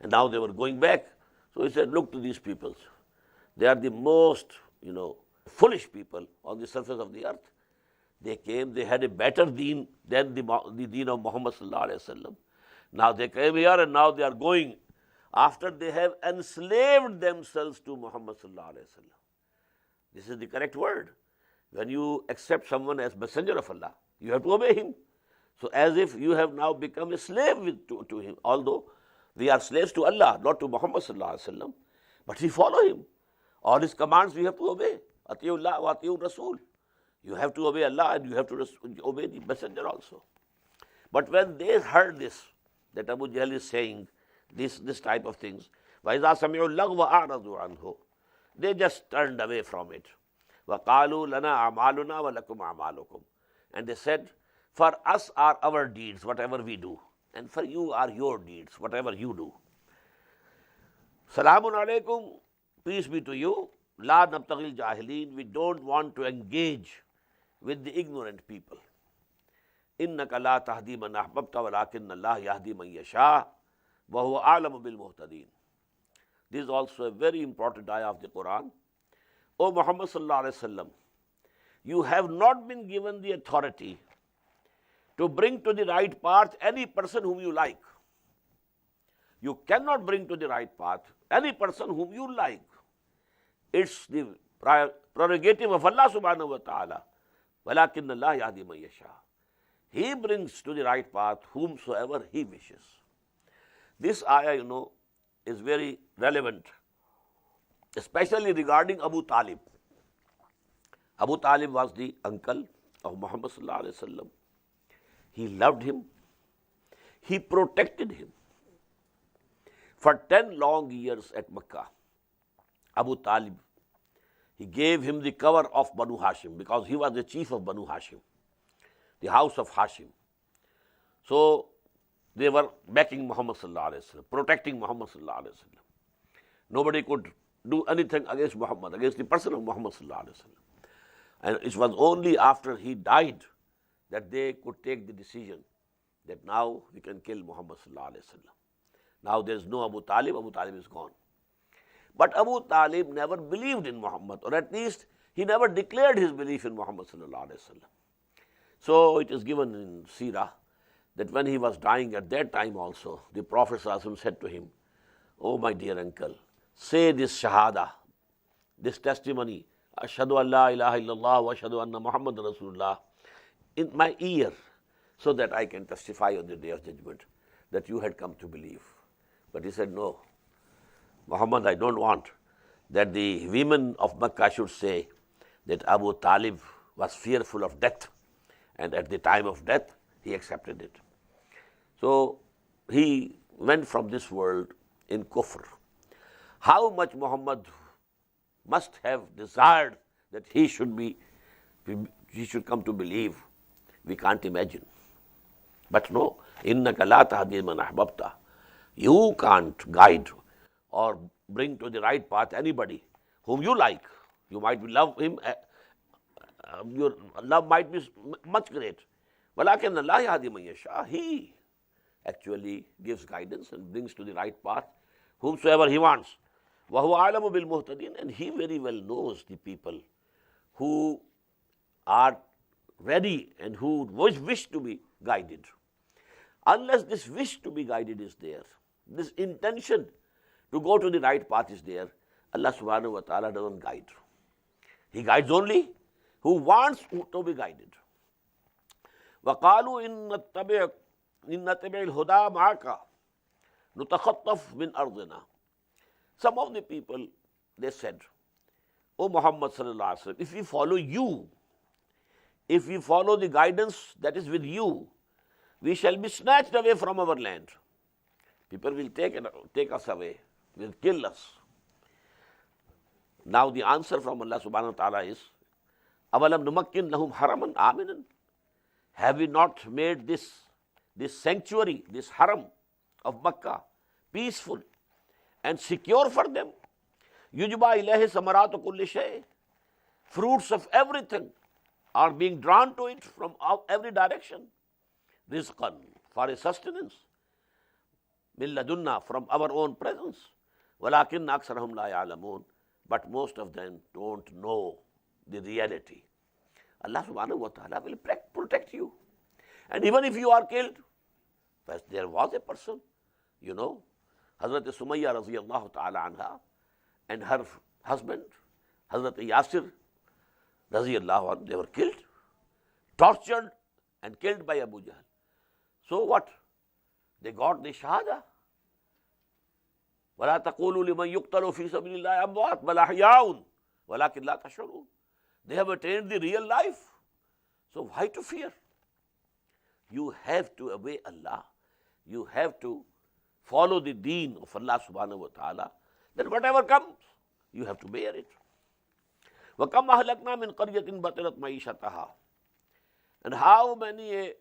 and now they were going back. So he said, look to these peoples. They are the most, foolish people on the surface of the earth. They came, they had a better deen than the deen of Muhammad sallallahu alaihi wasallam. Now they came here and now they are going after they have enslaved themselves to Muhammad sallallahu alaihi wasallam. This is the correct word. When you accept someone as messenger of Allah, you have to obey him. So as if you have now become a slave to him, although we are slaves to Allah, not to Muhammad sallallahu alaihi wasallam, but we follow him. All his commands we have to obey. Atiullah wa atiur Rasul. You have to obey Allah and you have to obey the messenger also. But when they heard this, that Abu Jahl is saying this type of things, وَإِذَا سَمِعُوا اللَّغْوَ أَعْرَضُوا عَنْهُ. They just turned away from it. وَقَالُوا لَنَا أَعْمَالُنَا وَلَكُمْ أَعْمَالُكُمْ. And they said, for us are our deeds, whatever we do, and for you are your deeds, whatever you do. Salamun alaykum, peace be to you. La nabtaghil jahilin. We don't want to engage with the ignorant people. Innaka la tahdi man ahbabta walakinna Allah yahdi man yasha wa huwa a'lamu bil muhtadin. This is also a very important ayah of the Quran. O Muhammad sallallahu alaihi wasallam, you have not been given the authority to bring to the right path any person whom you like. You cannot bring to the right path any person whom you like. It's the prerogative of Allah subhanahu wa ta'ala. وَلَكِنَّ اللَّهَ يَهْدِي مَن يَشَاءُ. He brings to the right path whomsoever he wishes. This ayah, is very relevant, especially regarding Abu Talib. Abu Talib was the uncle of Muhammad sallallahu alaihi wasallam. He loved him. He protected him. For 10 long years at Mecca, Abu Talib, he gave him the cover of Banu Hashim, because he was the chief of Banu Hashim, the house of Hashim. So they were backing Muhammad sallallahu alaihi wasallam, protecting Muhammad sallallahu alaihi wasallam. Nobody could do anything against Muhammad, against the person of Muhammad sallallahu alaihi wasallam. And it was only after he died that they could take the decision that now we can kill Muhammad sallallahu alaihi wasallam. Now there is no Abu Talib. Abu Talib is gone. But Abu Talib never believed in Muhammad, or at least he never declared his belief in Muhammad sallallahu alaihi wasallam. So it is given in Seerah that when he was dying at that time also, the Prophet sallallahu alaihi wasallam said to him, "Oh my dear uncle, say this shahada, this testimony, Ashhadu an la ilaha illallah wa ashhadu anna Muhammad Rasulullah, in my ear, so that I can testify on the day of judgment that you had come to believe." But he said, "No, Muhammad, I don't want that the women of Mecca should say that Abu Talib was fearful of death, and at the time of death he accepted it." So he went from this world in kufr. How much Muhammad must have desired that he should be he should come to believe, we can't imagine. But no, إِنَّكَ لَا تَهْدِي مَنْ أَحْبَبْتَ. You can't guide or bring to the right path anybody whom you like. You might love him, your love might be much great. وَلَكِنَّ اللَّهَ يَهْدِي مَنْ يَشَاءُ. He actually gives guidance and brings to the right path whomsoever he wants. وَهُوَ أَعْلَمُ بِالْمُهْتَدِينَ. And he very well knows the people who are ready and who wish to be guided. Unless this wish to be guided is there, this intention to go to the right path is there, Allah subhanahu wa ta'ala doesn't guide. He guides only who wants to be guided. وَقَالُوا إِنَّ نَتَّبِعِ الْهُدَى مَعَكَ نُتَخَطَّفْ مِنْ أَرْضِنَا. Some of the people, they said, O Muhammad sallallahu alaihi wasallam, if we follow you, if we follow the guidance that is with you, we shall be snatched away from our land. People will take us away, will kill us. Now the answer from Allah subhanahu wa ta'ala is, أَوَلَمْ نُمَكِّنْ لَهُمْ حَرَمًا آمِنًا. Have we not made this sanctuary, this haram of Makkah, peaceful and secure for them? يُجْبَى إِلَيْهِ ثَمَرَاتُ كُلِّ شَيْءٍ. Fruits of everything are being drawn to it from every direction. Rizqan, for a sustenance. مِن لَدُنَّا, from our own presence. وَلَكِنَّ أَكْثَرَهُمْ لَا يَعْلَمُونَ. But most of them don't know the reality. Allah subhanahu wa ta'ala will protect you. And even if you are killed, but there was a person, Hazrat Sumayya radiyallahu ta'ala anha and her husband, Hazrat Yasir radiyallahu anhu, they were killed, tortured and killed by Abu Jahl. So what? They got the shahada. وَلَا تَقُولُوا لِمَنْ يُقْتَلُ فِي سَبِيلِ اللَّهِ أَمْوَاتٌ بَلْ أَحْيَاءٌ وَلَكِنْ لَا تَشْعُرُونَ. They have attained the real life. So why to fear? You have to obey Allah. You have to follow the deen of Allah subhanahu wa ta'ala. Then whatever comes, you have to bear it. وَكَمْ أَهْلَكْنَا مِنْ قَرْيَةٍ بَطِرَتْ مَعِيشَتَهَا. And how many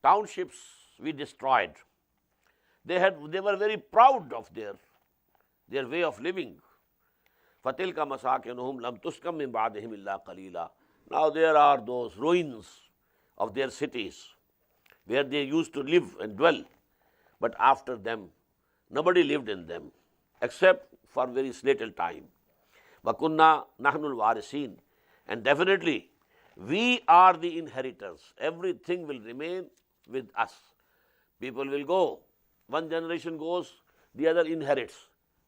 townships we destroyed. They were very proud of their way of living. فَتِلْكَ مَسَاكِنُهُمْ لَمْ تُسْكَنْ مِنْ بَعْدِهِمْ إِلَّا قَلِيلًا. Now there are those ruins of their cities where they used to live and dwell, but after them nobody lived in them except for very little time. وَكُنَّا نَحْنُ الْوَارِثِينَ. And definitely we are the inheritors. Everything will remain with us. People will go. One generation goes, the other inherits.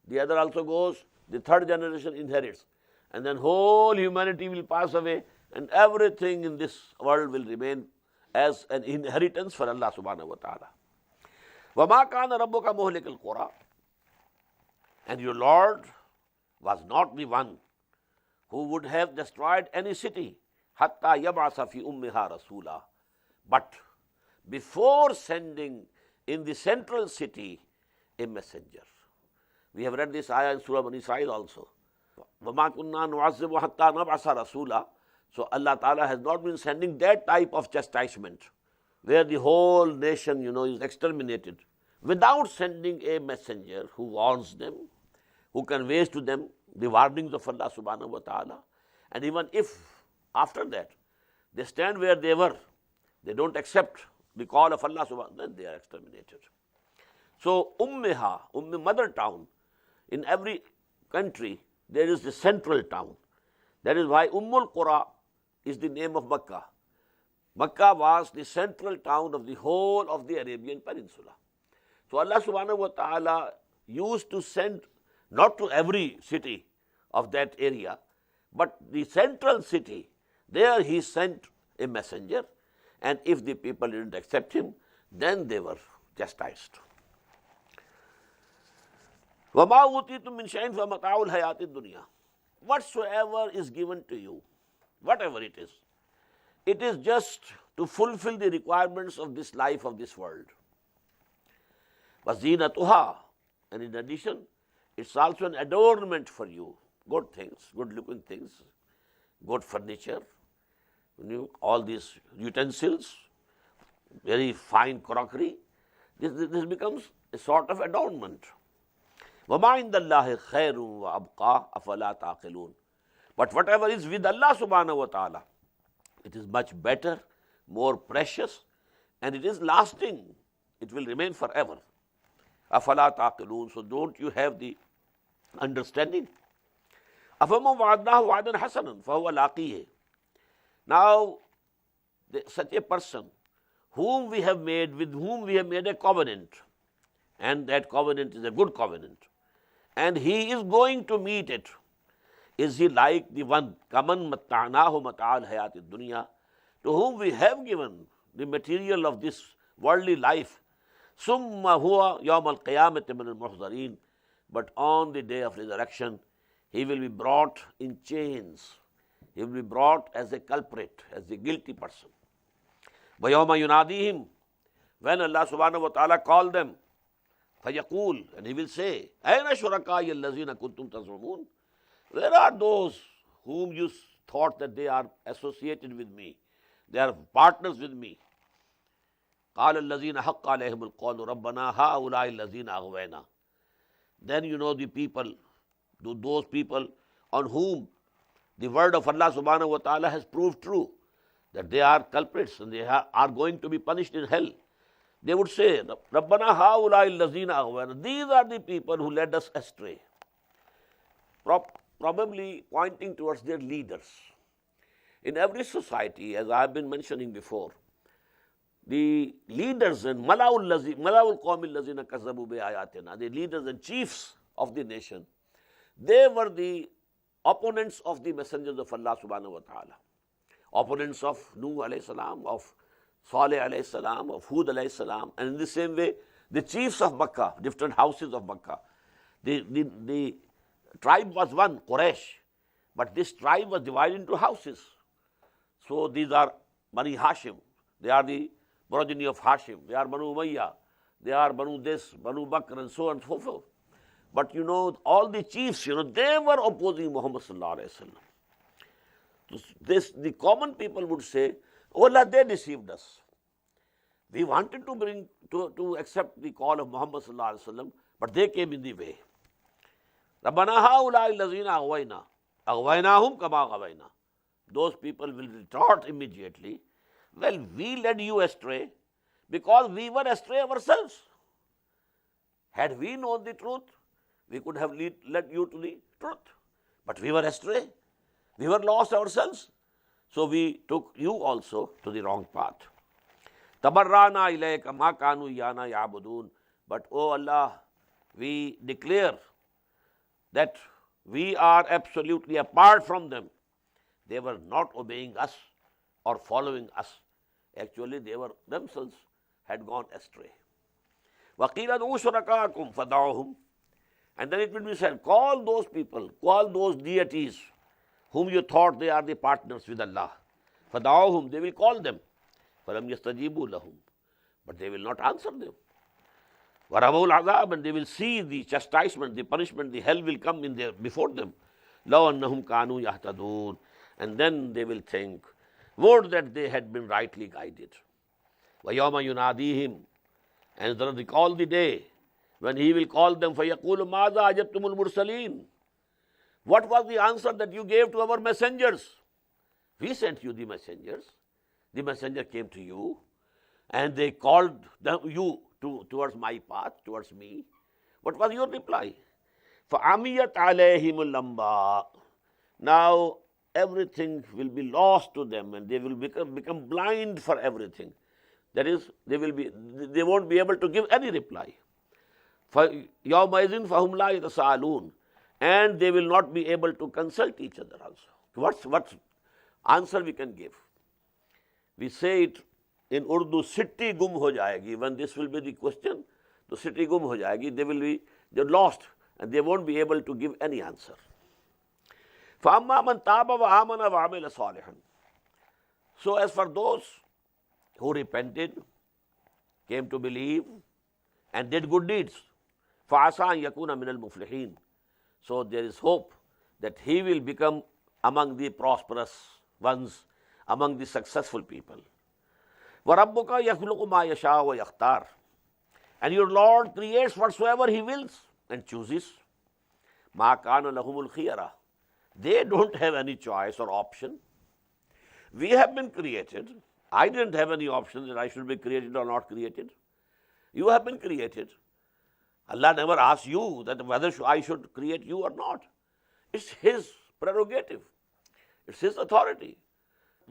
The other also goes, the third generation inherits. And then whole humanity will pass away and everything in this world will remain as an inheritance for Allah subhanahu wa ta'ala. وَمَا كَانَ رَبُّكَ مُهْلِكَ الْقُرَىٰ. And your Lord was not the one who would have destroyed any city حَتَّى يَبْعَثَ فِي أُمِّهَا رَسُولًا. But before sending in the central city a messenger. We have read this ayah in Surah Bani Israel also. وَمَا كُنَّا نُعَذِّبُ حَتَّى نَبْعَثَ رَسُولًا. So Allah Ta'ala has not been sending that type of chastisement where the whole nation, is exterminated without sending a messenger who warns them, who conveys to them the warnings of Allah Subhanahu wa Ta'ala. And even if after that they stand where they were, they don't accept the call of Allah Subhanahu wa Ta'ala, then they are exterminated. So mother town, in every country there is the central town. That is why Qura is the name of Makkah. Makkah was the central town of the whole of the Arabian Peninsula. So Allah Subhanahu wa Ta'ala used to send not to every city of that area, but the central city, there He sent a messenger, and if the people didn't accept him, then they were chastised. وَمَا أُوتِيتُم مِّن شَيْءٍ فَمَتَاعُ الْحَيَاةِ الدُّنْيَا. Whatsoever is given to you, whatever it is just to fulfill the requirements of this life, of this world. وَزِينَتُهَا. And in addition, it's also an adornment for you. Good things, good looking things, good furniture, all these utensils, very fine crockery, this becomes a sort of adornment. وَمَا عِنْدَ اللَّهِ خَيْرٌ وَأَبْقَى أَفَلَا تَعْقِلُونَ. But whatever is with Allah subhanahu wa ta'ala, it is much better, more precious, and it is lasting. It will remain forever. أَفَلَا تَعْقِلُونَ. So don't you have the understanding? أَفَمَنْ وَعَدْنَاهُ وَعْدًا حَسَنًا فَهُوَ لَاقِيهِ. Now, such a person whom we have made, with whom we have made a covenant, and that covenant is a good covenant, and he is going to meet it. Is he like the one, kaman matta'nahu mata'al hayati dunya, to whom we have given the material of this worldly life, summa huwa yawm al-qiyamati min al-muhzarin, but on the day of resurrection, he will be brought in chains. He will be brought as a culprit, as a guilty person. وَيَوْمَ يُنَادِيهِمْ. When Allah subhanahu wa ta'ala called them, فَيَقُول, and he will say, أَيْنَ شُرَكَائِيَ الَّذِينَ كُنْتُمْ تَزْعُمُونَ. Where are those whom you thought that they are associated with me? They are partners with me. قَالَ الَّذِينَ حَقَّ عَلَيْهِمُ الْقَوْلُ رَبَّنَا هَؤُلَاءِ الَّذِينَ أَغْوَيْنَا. Then the people, those people on whom the word of Allah subhanahu wa ta'ala has proved true, that they are culprits and they are going to be punished in hell. They would say, Rabbana haulai allazina aghwayna. These are the people who led us astray. Probably pointing towards their leaders. In every society, as I have been mentioning before, the leaders and mala'ul qawmi allazina kazzabu bi ayatina, the leaders and chiefs of the nation, they were the opponents of the messengers of Allah subhanahu wa ta'ala. Opponents of Nuh alayhi salam, of Saleh alayhi salam, of Hud alayhi salam, and in the same way, the chiefs of Makkah, different houses of Makkah. The tribe was one, Quraysh, but this tribe was divided into houses. So these are Bani Hashim, they are the progeny of Hashim, they are Banu Umayyah, they are Banu this, Banu Bakr, and so on and so forth. But all the chiefs, they were opposing Muhammad sallallahu alayhi wa sallam. The common people would say, oh Allah, they deceived us. We wanted to accept the call of Muhammad sallallahu alaihi wasallam, but they came in the way. Rabbana haulai allazina aghwayna, aghwaynahum kama aghwayna. Those people will retort immediately, well, we led you astray because we were astray ourselves. Had we known the truth, we could have led you to the truth. But we were astray. We were lost ourselves. So we took you also to the wrong path. Tabarrana ilayka ma kanu iyana ya'budun. But O Allah, we declare that we are absolutely apart from them. They were not obeying us or following us. Actually, they were themselves had gone astray. وَقِيلَ ادْعُوا شُرَكَاءَكُمْ فَدَعُوهُمْ. And then it will be said, call those people, call those deities whom you thought they are the partners with Allah. فَدَعُوهُمْ, they will call them. فَلَمْ يَسْتَجِيبُوا لَهُمْ, but they will not answer them. وَرَوَوْا الْعَذَابَ, and they will see the chastisement, the punishment, the hell will come in there before them. لَوْ أَنَّهُمْ كَانُوا يَهْتَدُونَ. And then they will think, would that they had been rightly guided. وَيَوْمَ يُنَادِيهِمْ, and then recall the day when he will call them, فَيَقُولُ مَاذَا أَجَبْتُمُ الْمُرْسَلِينَ. What was the answer that you gave to our messengers? We sent you the messengers. The messenger came to you, and they called you towards my path, towards me. What was your reply? فَعَمِيَتْ عَلَيْهِمُ الْأَنْبَاءُ. Now everything will be lost to them, and they will become blind for everything. That is, they won't be able to give any reply. يَوْمَئِذٍ فَهُمْ لَا يَتَسَاءَلُونَ. And they will not be able to consult each other also. What answer we can give? We say it in Urdu, city gum ho jayegi. When this will be the question, the city gum ho jayegi. They're lost and they won't be able to give any answer. فَأَمَّا مَنْ تَابَ وَآمَنَ وَعَمِلَ صَالِحًا. So as for those who repented, came to believe, and did good deeds, فَعَسَىٰ أَنْ يَكُونَ مِنَ الْمُفْلِحِينَ. So there is hope that he will become among the prosperous ones, among the successful people. وَرَبُّكَ يَخْلُقُ مَا يَشَاءُ وَيَخْتَارُ. And your Lord creates whatsoever He wills and chooses. مَا كَانَ لَهُمُ الْخِيَرَةُ. They don't have any choice or option. We have been created. I didn't have any option that I should be created or not created. You have been created. Allah never asked you that whether I should create you or not. It's His prerogative. It's His authority.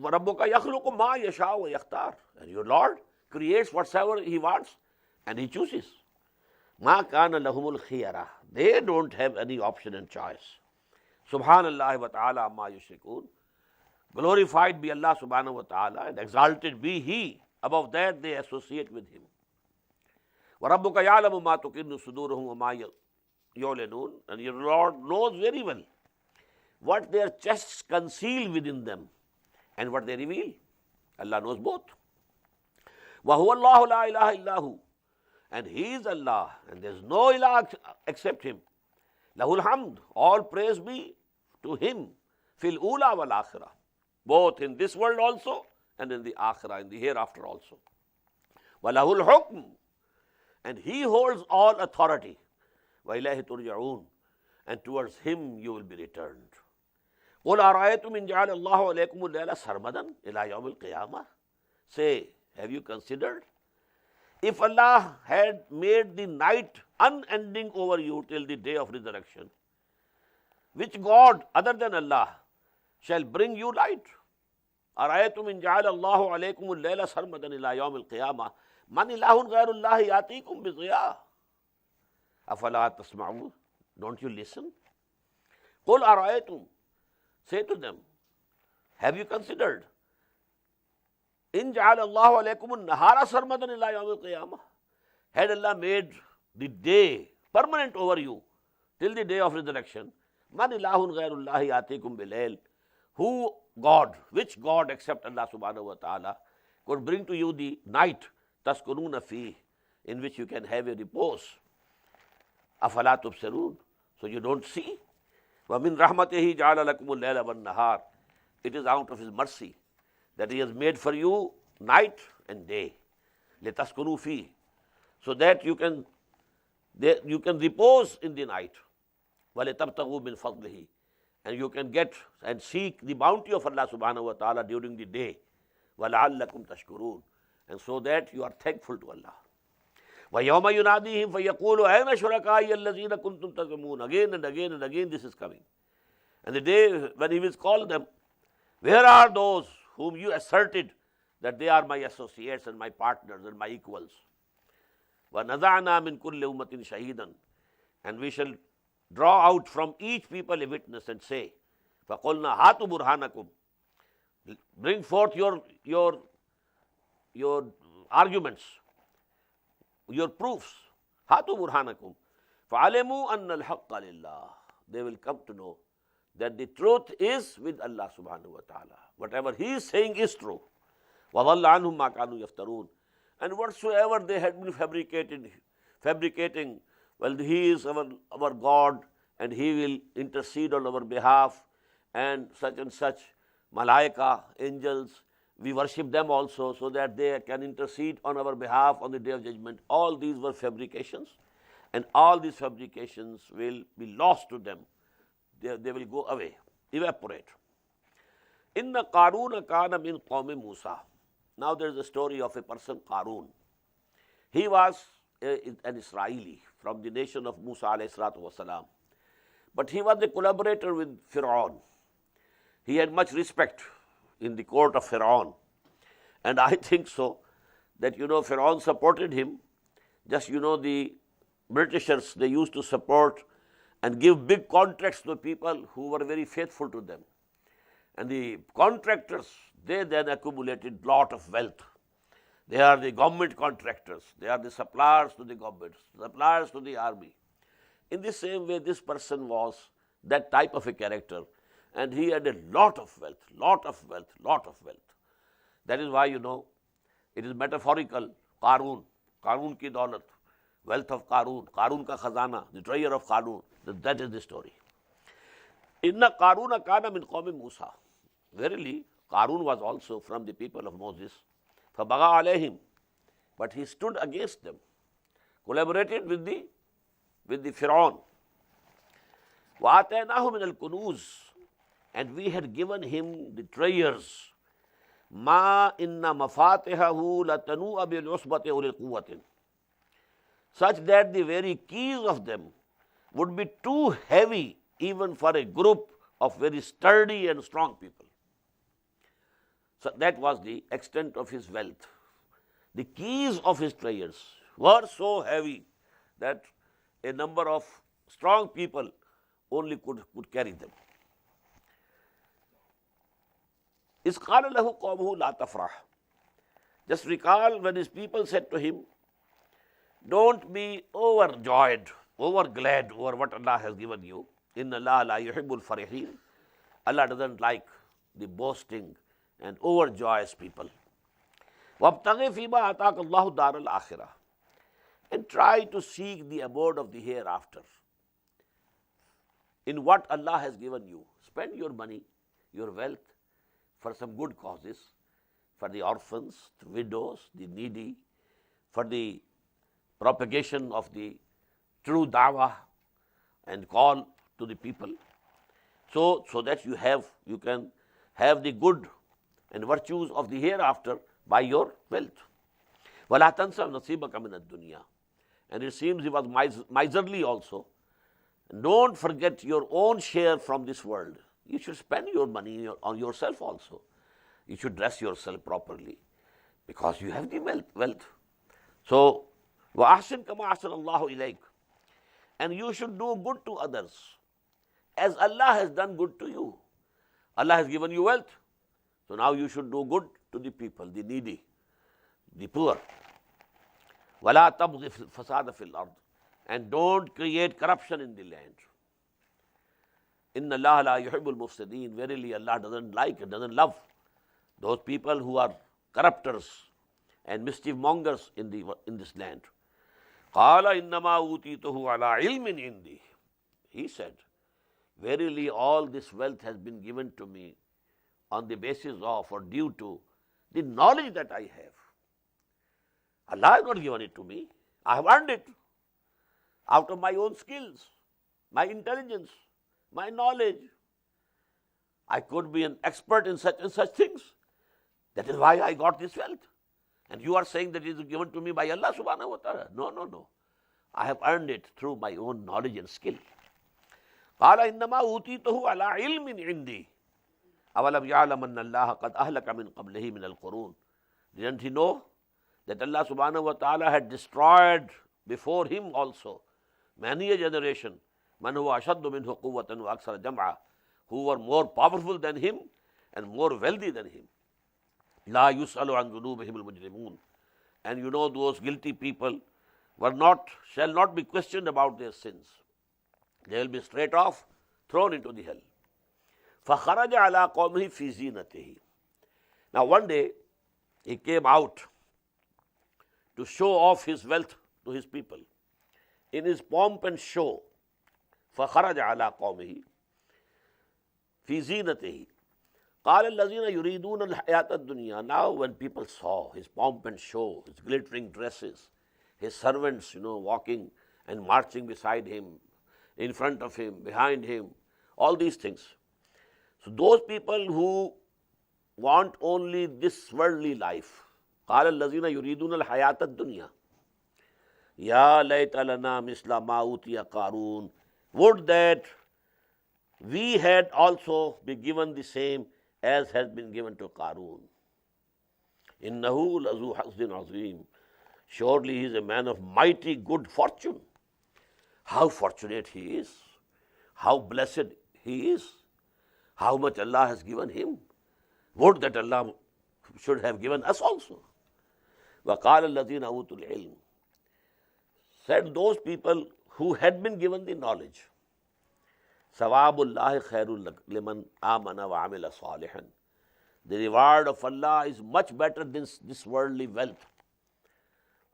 وَرَبُّكَ يَخْلُقُ مَا يَشَاءُ وَيَخْتَارُ. And your Lord creates whatsoever He wants and He chooses. مَا كَانَ لَهُمُ الْخِيَرَةُ. They don't have any option and choice. Subhanallah wa ta'ala amma yushrikun. Glorified be Allah subhanahu wa ta'ala and exalted be He. Above that they associate with Him. وَرَبُّكَ يَعْلَمُ مَا تُكِنُّ صُدُورُهُمْ وَمَا يُعْلِنُونَ. And your Lord knows very well what their chests conceal within them and what they reveal. Allah knows both. وَهُوَ اللَّهُ لَا إِلَهَ إِلَّا هُ. And He is Allah, and there is no ilah except Him. لَهُ الْحَمْدُ. All praise be to Him. فِي الْأُولَى وَالْآخِرَةِ. Both in this world also and in the akhirah, in the hereafter also. وَلَهُ الْحُكْمُ. And He holds all authority. وَإِلَيْهِ تُرْجَعُونَ. And towards Him you will be returned. قُلْ أَرَأَيْتُمْ إِنْ جَعَلَ اللَّهُ عَلَيْكُمُ اللَّيْلَ سَرْمَدًا إِلَى يَوْمِ الْقِيَامَةِ. Say, have you considered? If Allah had made the night unending over you till the day of resurrection, which God other than Allah shall bring you light? أَرَأَيْتُمْ إِنْ جَعَلَ اللَّهُ عَلَيْكُمُ اللَّيْلَ سَرْمَدًا إِلَى يَوْمِ الْقِيَامَةِ مَنْ إِلَٰهٌ غَيْرُ اللَّهِ يَأْتِيكُمْ بِضِيَاءٍ أَفَلَا تَسْمَعُونَ. Don't you listen? قُلْ أَرَأَيْتُمْ. Say to them, have you considered? إِنْ جَعَلَ اللَّهُ عَلَيْكُمُ النَّهَارَ سَرْمَدًا إِلَى يَوْمِ الْقِيَامَةِ. Had Allah made the day permanent over you till the day of resurrection, مَنْ إِلَٰهٌ غَيْرُ اللَّهِ يَأْتِيكُمْ بِاللَّيْلِ. Who God, which God except Allah subhanahu wa ta'ala could bring to you the night, تَسْكُنُونَ فِيهِ, in which you can have a repose. أَفَلَا تُبْصِرُونَ. So you don't see? وَمِنْ رَحْمَتِهِ جَعَلَ لَكُمُ اللَّيْلَ وَالنَّهَارَ. It is out of His mercy that He has made for you night and day. لِتَسْكُنُوا فِيهِ. So that you can repose in the night. وَلِتَبْتَغُوا مِنْ فَضْلِهِ. And you can get and seek the bounty of Allah subhanahu wa ta'ala during the day. وَلَعَلَّكُمْ تَشْكُرُونَ. And so that you are thankful to Allah. وَيَوْمَ يُنَادِيهِمْ فَيَقُولُ أَيْنَ شُرَكَائِيَ الَّذِينَ كُنْتُمْ تَزْعُمُونَ. Again and again and again this is coming. And the day when He will call them, where are those whom you asserted that they are my associates and my partners and my equals? وَنَزَعْنَا مِنْ كُلِّ أُمَّةٍ شَهِيدًا. And we shall draw out from each people a witness and say, فَقُلْنَا هَاتُوا بُرْهَانَكُمْ. Bring forth your arguments, your proofs. هَاتُوا بُرْهَانَكُمْ. فَعَلِمُوا أَنَّ الْحَقَّ لِلَّهِ. They will come to know that the truth is with Allah subhanahu wa ta'ala. Whatever He is saying is true. وَضَلَّ عَنْهُمْ مَا كَانُوا يَفْتَرُونَ. And whatsoever they had been fabricating, well, He is our God and He will intercede on our behalf, and such malaika, angels, we worship them also so that they can intercede on our behalf on the day of judgment. All these were fabrications, and all these fabrications will be lost to them. They will go away, evaporate. Inna Qarun kana min qawmi Musa. Now there is a story of a person, Qarun. He was an Israeli from the nation of Musa alayhi salatu wasalam. But he was a collaborator with Fir'aun. He had much respect in the court of Fir'aun. And I think so that, Fir'aun supported him. Just, the Britishers, they used to support and give big contracts to people who were very faithful to them. And the contractors, they then accumulated lot of wealth. They are the government contractors. They are the suppliers to the government, suppliers to the army. In the same way, this person was that type of a character, and he had a lot of wealth. That is why, it is metaphorical. Qarun ki daulat, wealth of Qarun ka khazana, the treasure of Qarun. That is the story. Inna Qaruna kana min qawmi Musa. Verily, Qarun was also from the people of Moses. فَبَغَى عَلَيْهِمْ, but he stood against them, collaborated with the Pharaoh. وَآتَيْنَاهُ مِنَ الْكُنُوزِ, and we had given him the treasures. مَا إِنَّ مَفَاتِحَهُ لَتَنُوءَ بِالْعُصْبَةِ أُولِي الْقُوَّةِ, such that the very keys of them would be too heavy even for a group of very sturdy and strong people. So that was the extent of his wealth. The keys of his treasures were so heavy that a number of strong people only could carry them. إِذْ قَالَ لَهُ قَوْمُهُ لَا تَفْرَحْ, just recall when his people said to him, don't be overjoyed, overglad over what Allah has given you. إِنَّ اللَّهَ لَا يُحِبُّ الْفَرِحِينَ, Allah doesn't like the boasting and overjoyous people. وَابْتَغِ فِيمَا آتَاكَ اللَّهُ دَارَ الْآخِرَةِ, and try to seek the abode of the hereafter in what Allah has given you. Spend your money, your wealth for some good causes, for the orphans, the widows, the needy, for the propagation of the true da'wah and call to the people, so that you can have the good and virtues of the hereafter by your wealth. وَلَا تَنْسَ نَصِيبَكَ مِنَ الدُّنْيَا, and it seems he was miserly also. Don't forget your own share from this world. You should spend your money on yourself also. You should dress yourself properly because you have the wealth. So, وَأَحْسِنْ كَمَا أَحْسَنَ اللَّهُ إِلَيْكَ, and you should do good to others as Allah has done good to you. Allah has given you wealth, so now you should do good to the people, the needy, the poor. وَلَا تَبْغِ الْفَسَادَ فِي الْأَرْضِ, and don't create corruption in the land. إِنَّ اللَّهَ لَا يُحِبُّ الْمُفْسِدِينَ, verily Allah doesn't like and doesn't love those people who are corrupters and mischief mongers in this land. قَالَ إِنَّمَا أُوتِيتُهُ عَلَىٰ عِلْمٍ عِنْدِي, he said, verily all this wealth has been given to me on the basis of or due to the knowledge that I have. Allah has not given it to me. I have earned it out of my own skills, my intelligence, my knowledge. I could be an expert in such and such things. That is why I got this wealth. And you are saying that it is given to me by Allah subhanahu wa ta'ala. No. I have earned it through my own knowledge and skill. قَالَ إِنَّمَا أُوتِيتُهُ عَلَىٰ عِلْمٍ عِنْدِي أَوَلَمْ يَعْلَمْ أَنَّ اللَّهَ قَدْ أَهْلَكَ مِنْ قَبْلِهِ مِنَ الْقُرُونِ, didn't he know that Allah subhanahu wa ta'ala had destroyed before him also many a generation, مَنْ هُوَ أَشَدُّ مِنْهُ قُوَّةً وَأَكْثَرَ جَمْعًا, who were more powerful than him and more wealthy than him. لَا يُسْأَلُ عَنْ ذُنُوبِهِمُ الْمُجْرِمُونَ, and you know those guilty people shall not be questioned about their sins. They will be straight off thrown into the hell. فَخَرَجَ عَلَىٰ قَوْمِهِ فِي زِينَتِهِ. Now one day he came out to show off his wealth to his people in his pomp and show. فَخَرَجَ عَلَىٰ قَوْمِهِ فِي زِينَتِهِ قَالَ الَّذِينَ يُرِيدُونَ الْحَيَاةَ الدُّنْيَا. Now when people saw his pomp and show, his glittering dresses, his servants, walking and marching beside him, in front of him, behind him, all these things. So those people who want only this worldly life, قَالَ الَّذِينَ يُرِيدُونَ الْحَيَاةَ الدُّنْيَا يَا لَيْتَ لَنَا مِثْلَ مَا أُوتِيَ قَارُونَ, would that we had also been given the same as has been given to Qarun. إِنَّهُ لَذُو حَظٍّ عَظِيمٍ, surely he is a man of mighty good fortune. How fortunate he is, how blessed he is, how much Allah has given him. Would that Allah should have given us also. وَقَالَ الَّذِينَ أُوتُوا الْعِلْمِ, said those people who had been given the knowledge, ثَوَابُ اللَّهِ خَيْرٌ لِمَنْ آمَنَ وَعَمِلَ صَالِحًا, the reward of Allah is much better than this worldly wealth.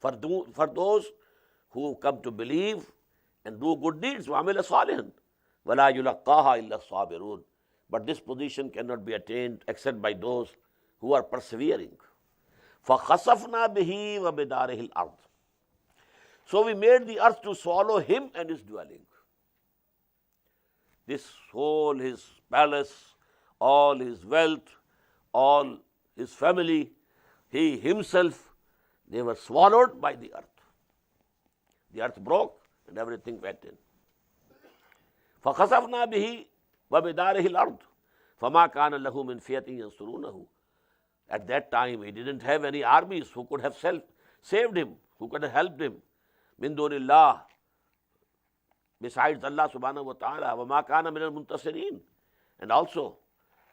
For those who come to believe and do good deeds, وَعَمِلَ صَالِحًا وَلَا يُلَقَّاهَا إِلَّا الصَّابِرُونَ, But this position cannot be attained except by those who are persevering. فَخَسَفْنَا بِهِ وَبِدَارِهِ الْأَرْضِ. So we made the earth to swallow him and his dwelling. This whole his palace, all his wealth, all his family, he himself, they were swallowed by the earth. The earth broke and everything went in. فَخَسَفْنَا بِهِ وَبِدَارِهِ الْأَرْضِ فَمَا كَانَ لَهُ مِنْ فِيَةٍ يَنْصُرُونَهُ. At that time, he didn't have any armies who could have saved him, who could have helped him. مِنْ دُونِ اللَّهِ, besides Allah subhanahu wa ta'ala. وَمَا كَانَ مِنَ الْمُنْتَصِرِينَ. And also,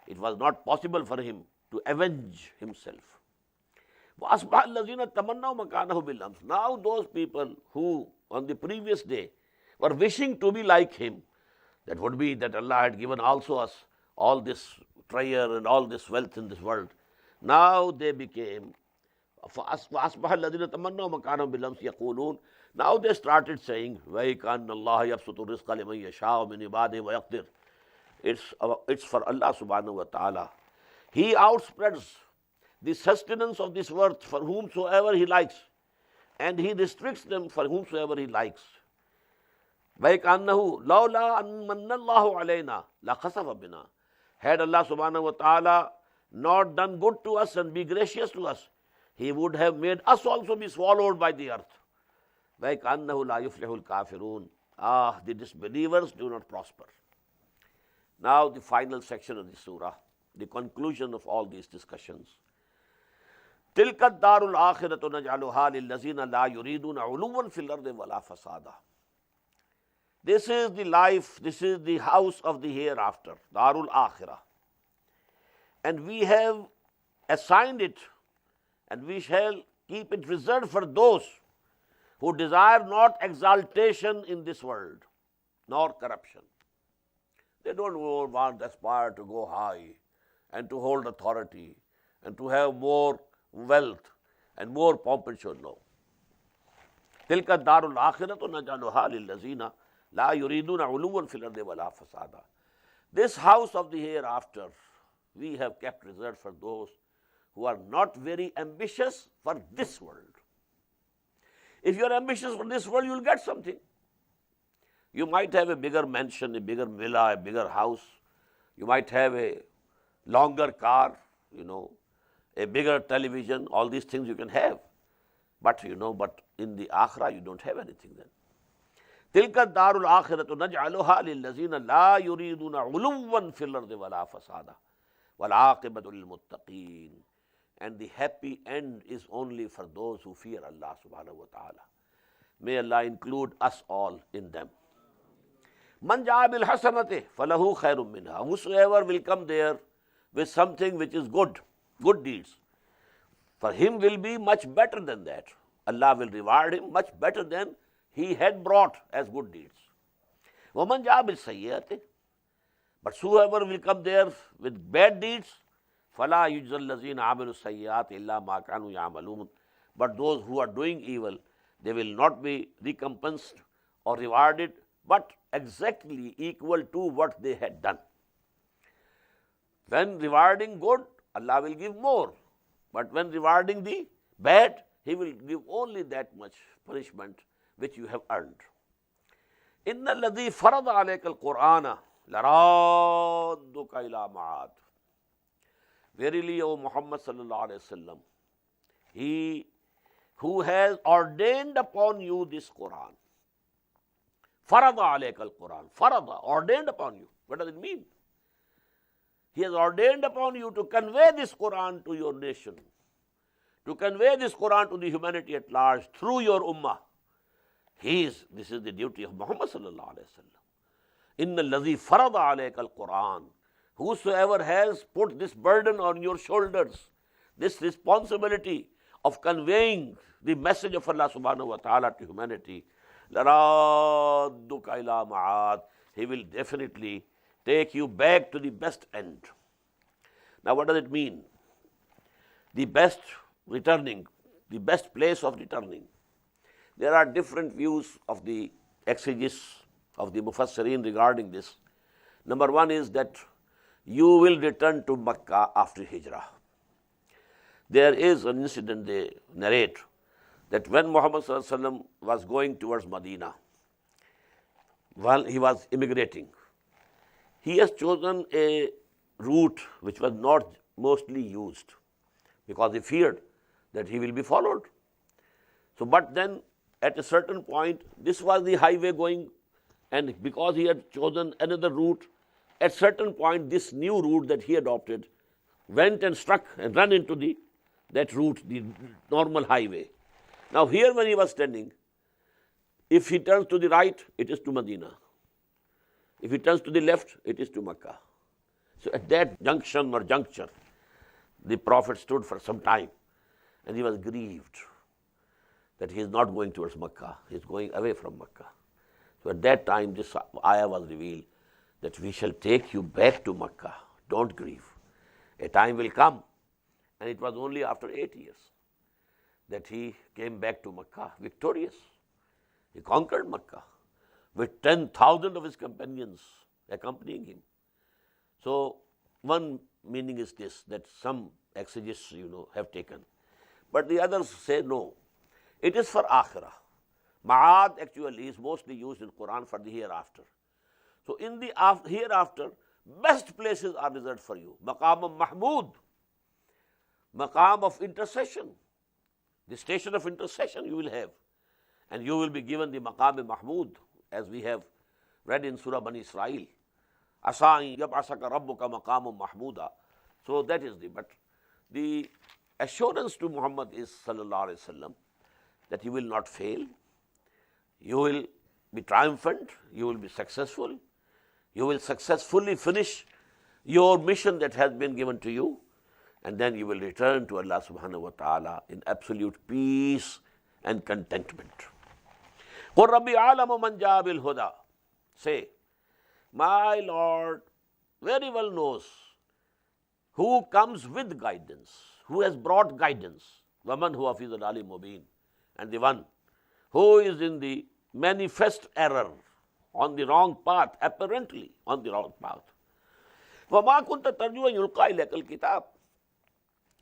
it was not possible for him to avenge himself. وَأَصْبَحَ الَّذِينَ تَمَنَّوْا مَكَانَهُ بِالْأَمْسِ. Now those people who on the previous day were wishing to be like him, that would be that Allah had given also us all this treasure and all this wealth in this world. Now they became, وَأَصْبَحَ الَّذِينَ تَمَنَّوْا مَكَانَهُ بِالْأَمْسِ يَقُولُونَ. Now they started saying, وَإِكَانَ اللَّهَ يَبْسُطُ الرِّزْقَ لِمَنْ يَشَاءُ مِنْ عِبَادِهِ وَيَقْدِرُ. It's for Allah subhanahu wa ta'ala. He outspreads the sustenance of this world for whomsoever He likes, and He restricts them for whomsoever He likes. وَإِكَانَّهُ لَوْلَا أَن مَنَّ اللَّهُ عَلَيْنَا لَخَسَفَ بِنَا. Had Allah subhanahu wa ta'ala not done good to us and be gracious to us, He would have made us also be swallowed by the earth. وَإِكَانَّهُ لَا يُفْلِحُ الْكَافِرُونَ. The disbelievers do not prosper. Now the final section of the surah, the conclusion of all these discussions. تِلْكَ الدَّارُ الْآخِرَةُ نَجْعَلُهَا لِلَّذِينَ لَا يُرِيدُونَ عُلُوًّا فِي الْأَرْضِ وَلَا فَسَادًا. This is the life, this is the house of the hereafter, Darul Akhirah. And we have assigned it, and we shall keep it reserved for those who desire not exaltation in this world, nor corruption. They don't want, aspire to go high and to hold authority and to have more wealth and more pomp and show. No. تِلْكَ الدَّارُ الْآخِرَةُ نَجْعَلُهَا لِلَّذِينَ لَا يُرِيدُونَ عُلُوًّا فِي الْأَرْضِ وَلَا فَسَادًا. This house of the hereafter we have kept reserved for those who are not very ambitious for this world. If you are ambitious for this world, you will get something. You might have a bigger mansion, a bigger villa, a bigger house. You might have a longer car, a bigger television. All these things you can have. But in the akhirah, you don't have anything then. تِلْكَ الدَّارُ الْآخِرَةُ نَجْعَلُهَا لِلَّذِينَ لَا يُرِيدُونَ عُلُوًّا فِي الْأَرْضِ وَلَا فَسَادًا وَالْعَاقِبَةُ لِلْمُتَّقِينَ. And the happy end is only for those who fear Allah subhanahu wa ta'ala. May Allah include us all in them. مَنْ جَاءَ بِالْحَسَنَةِ فَلَهُ خَيْرٌ مِّنْهَا. Whosoever will come there with something which is good deeds, for him will be much better than that. Allah will reward him much better than he had brought as good deeds. وَمَنْ جَاءَ بِالسَّيِّئَةِ. But whoever will come there with bad deeds, فَلَا يُجْزَى الَّذِينَ عَمِلُوا السَّيِّئَاتِ إِلَّا مَا كَانُوا يَعْمَلُونَ. But those who are doing evil, they will not be recompensed or rewarded, but exactly equal to what they had done. When rewarding good, Allah will give more. But when rewarding the bad, He will give only that much punishment which you have earned. إِنَّ الَّذِي فَرَضَ عَلَيْكَ الْقُرْآنَ لَرَادُّكَ إِلَى مَعَادٍ. Verily, O Muhammad sallallahu alayhi wa sallam, He who has ordained upon you this Quran. فَرَضَ عَلَيْكَ الْقُرْآنَ. Farada, ordained upon you. What does it mean? He has ordained upon you to convey this Quran to your nation, to convey this Quran to the humanity at large through your ummah. This is the duty of Muhammad sallallahu alayhi wa sallam. إِنَّ الَّذِي فَرَضَ عَلَيْكَ الْقُرْآنَ. Whosoever has put this burden on your shoulders, this responsibility of conveying the message of Allah subhanahu wa ta'ala to humanity, لَرَادُّكَ إِلَى مَعَادٍ. He will definitely take you back to the best end. Now what does it mean? The best returning, the best place of returning. There are different views of the exegesis of the Mufassirin regarding this. Number one is that you will return to Makkah after Hijrah. There is an incident they narrate that when Muhammad sallallahu alaihi wasallam was going towards Medina, while he was immigrating, he has chosen a route which was not mostly used because he feared that he will be followed. So, but then at a certain point, this was the highway going, and because he had chosen another route, at certain point, this new route that he adopted went and struck and ran into that route, the normal highway. Now, here when he was standing, if he turns to the right, it is to Medina. If he turns to the left, it is to Makkah. So at that junction or juncture, the Prophet stood for some time and he was grieved that he is not going towards Makkah, he is going away from Makkah. So at that time, this ayah was revealed that we shall take you back to Makkah. Don't grieve. A time will come, and it was only after 8 years that he came back to Makkah victorious. He conquered Makkah with 10,000 of his companions accompanying him. So one meaning is this, that some exegetes, have taken. But the others say no. It is for Akhirah. Ma'ad actually is mostly used in Quran for the hereafter. So in the hereafter, best places are reserved for you. Maqam Mahmud, maqam of intercession. The station of intercession you will have. And you will be given the maqam Mahmud, as we have read in Surah Bani Israel. Asai yab'asaka rabbuka maqam mahmuda. So that is but the assurance to Muhammad is sallallahu alaihi wasallam that you will not fail, you will be triumphant, you will be successful, you will successfully finish your mission that has been given to you, and then you will return to Allah subhanahu wa ta'ala in absolute peace and contentment. Qur Rabbi a'lamu man jaa bil huda. Say, my Lord very well knows who comes with guidance, who has brought guidance. Waman huwa fi dhalalin mubin. And the one who is in the manifest error, on the wrong path, apparently on the wrong path. وَمَا كُنْتَ تَرْجُوَ يُلْقَى إِلَيْكَ الْكِتَابِ.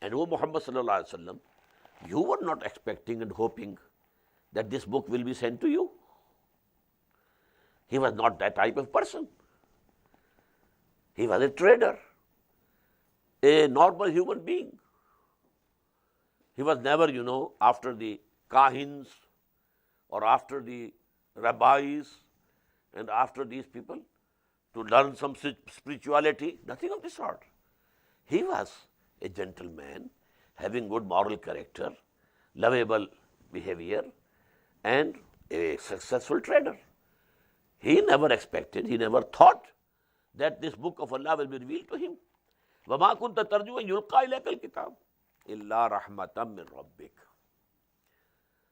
And O Muhammad sallallahu alaihi wasallam, you were not expecting and hoping that this book will be sent to you. He was not that type of person. He was a trader, a normal human being. He was never, after the kahins or after the rabbis and after these people to learn some spirituality, nothing of the sort. He was a gentleman, having good moral character, lovable behavior, and a successful trader. He never expected, he never thought that this book of Allah will be revealed to him. وَمَا كُنْتَ تَرْجُوَ يُلْقَى إِلَيْكَ الْكِتَابِ إِلَّا رَحْمَةً مِّن رَبِّكَ.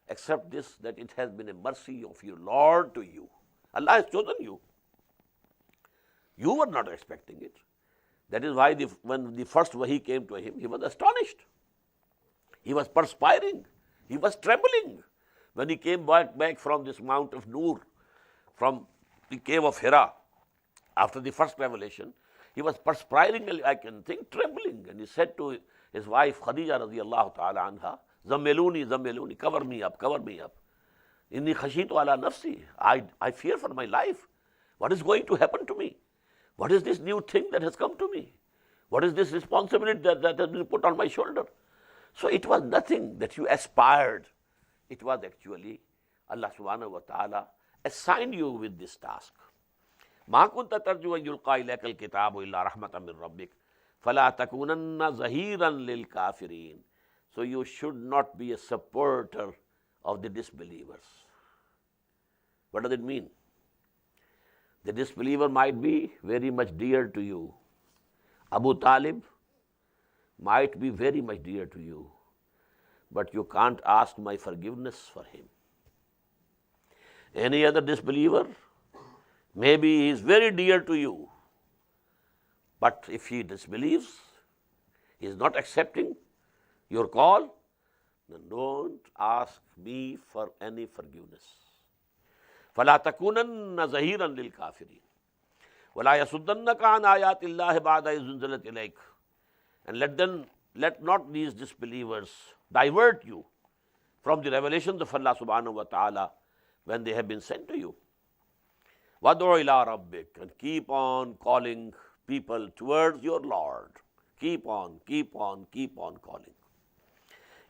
Except this, that it has been a mercy of your Lord to you. Allah has chosen you. You were not expecting it. That is why when the first wahi came to him, he was astonished. He was perspiring. He was trembling. When he came back from this Mount of Nur, from the cave of Hira, after the first revelation, he was perspiring, I can think, trembling. And he said to his wife, Khadija radiyallahu ta'ala anha, Zammiluni, Zammiluni, cover me up, cover me up. Inni khashitu ala nafsi. I fear for my life. What is going to happen to me? What is this new thing that has come to me? What is this responsibility that has been put on my shoulder? So it was nothing that you aspired. It was actually Allah subhanahu wa ta'ala assigned you with this task. مَا كُنْتَ تَرْجُوَ يُلْقَى إِلَيْكَ الْكِتَابُ إِلَّا رَحْمَةً مِّن رَبِّكَ فَلَا تَكُونَنَّ ظَهِيرًا لِلْكَافِرِينَ. So you should not be a supporter of the disbelievers. What does it mean? The disbeliever might be very much dear to you. Abu Talib might be very much dear to you, but you can't ask my forgiveness for him. Any other disbeliever, maybe he is very dear to you, but if he disbelieves, he is not accepting your call, then don't ask me for any forgiveness. فَلَا تَكُونَنَّ ظَهِيرًا لِلْكَافِرِينَ وَلَا يَصُدَّنَّكَ عَنْ آيَاتِ اللَّهِ بَعْدَ إِذْ أُنْزِلَتْ إِلَيْكَ. And let not these disbelievers divert you from the revelations of Allah subhanahu wa ta'ala when they have been sent to you. وَادْعُ إِلَىٰ رَبِّكَ. And keep on calling people towards your Lord. Keep on calling.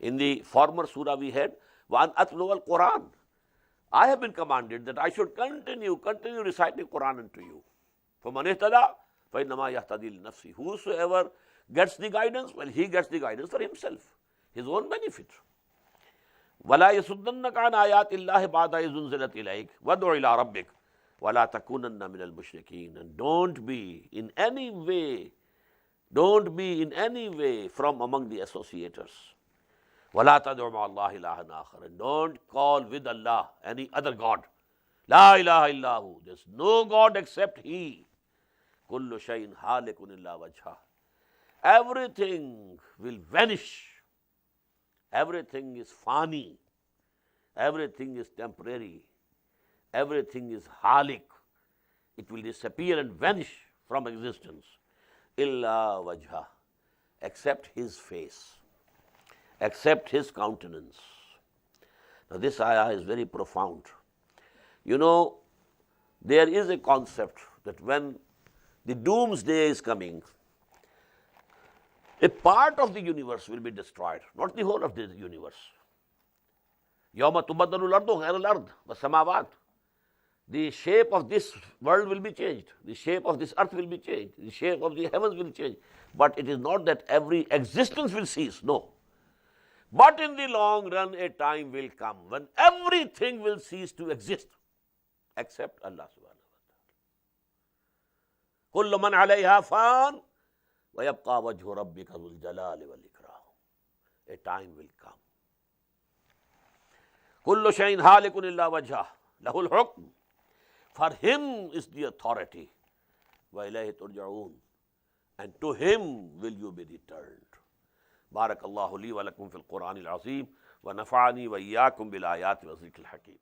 In the former surah we had, وَأَنْ أَتْلُوَ الْقُرْآنَ. I have been commanded that I should continue reciting Quran unto you. فَمَنِ اهْتَدَىٰ فَإِنَّمَا يَهْتَدِي لِنَفْسِهِ. Whosoever gets the guidance, well, he gets the guidance for himself, his own benefit. وَلَا يَصُدَّنَّكَ عَنْ آيَاتِ اللَّهِ بَعْدَ إِذْ أُنْزِلَتْ إِلَيْكَ وَادْعُ إِلَىٰ رَبِّكَ وَلَا تَكُونَنَّ مِنَ الْمُشْرِكِينَ. And don't be in any way from among the associators. وَلَا تَدْعُ مَعَ اللَّهِ إِلَٰهًا آخَرَ. And don't call with Allah any other God. لَا إِلَهَ إِلَّا هُوَ. There's no God except He. كُلُّ شَيْءٍ هَالِكٌ إِلَّا وَجْهَهُ. Everything will vanish. Everything is fani. Everything is temporary. Everything is halik. It will disappear and vanish from existence. Illa wajha. Except His face. Except His countenance. Now this ayah is very profound. You know, there is a concept that when the doomsday is coming, a part of the universe will be destroyed, not the whole of the universe. يَوْمَ تُبَدَّلُ الْأَرْضُ غَيْرَ الْأَرْضِ وَالسَّمَاوَاتُ. The shape of this world will be changed. The shape of this earth will be changed. The shape of the heavens will change. But it is not that every existence will cease. No. But in the long run, a time will come when everything will cease to exist except Allah subhanahu wa ta'ala. كُلُّ مَنْ عَلَيْهَا فَانٍ وَيَبْقَى وَجْهُ رَبِّكَ ذُو الْجَلَالِ وَالْإِكْرَامِ. A time will come. كُلُّ شَيْءٍ هَالِكٌ إِلَّا وَجْهَهُ لَهُ الْحُكْمُ. For Him is the authority. وَإِلَيْهِ تُرْجَعُونَ. And to Him will you be returned. بارك الله لي ولكم في القرآن العظيم ونفعني وإياكم بالآيات والذكر الحكيم.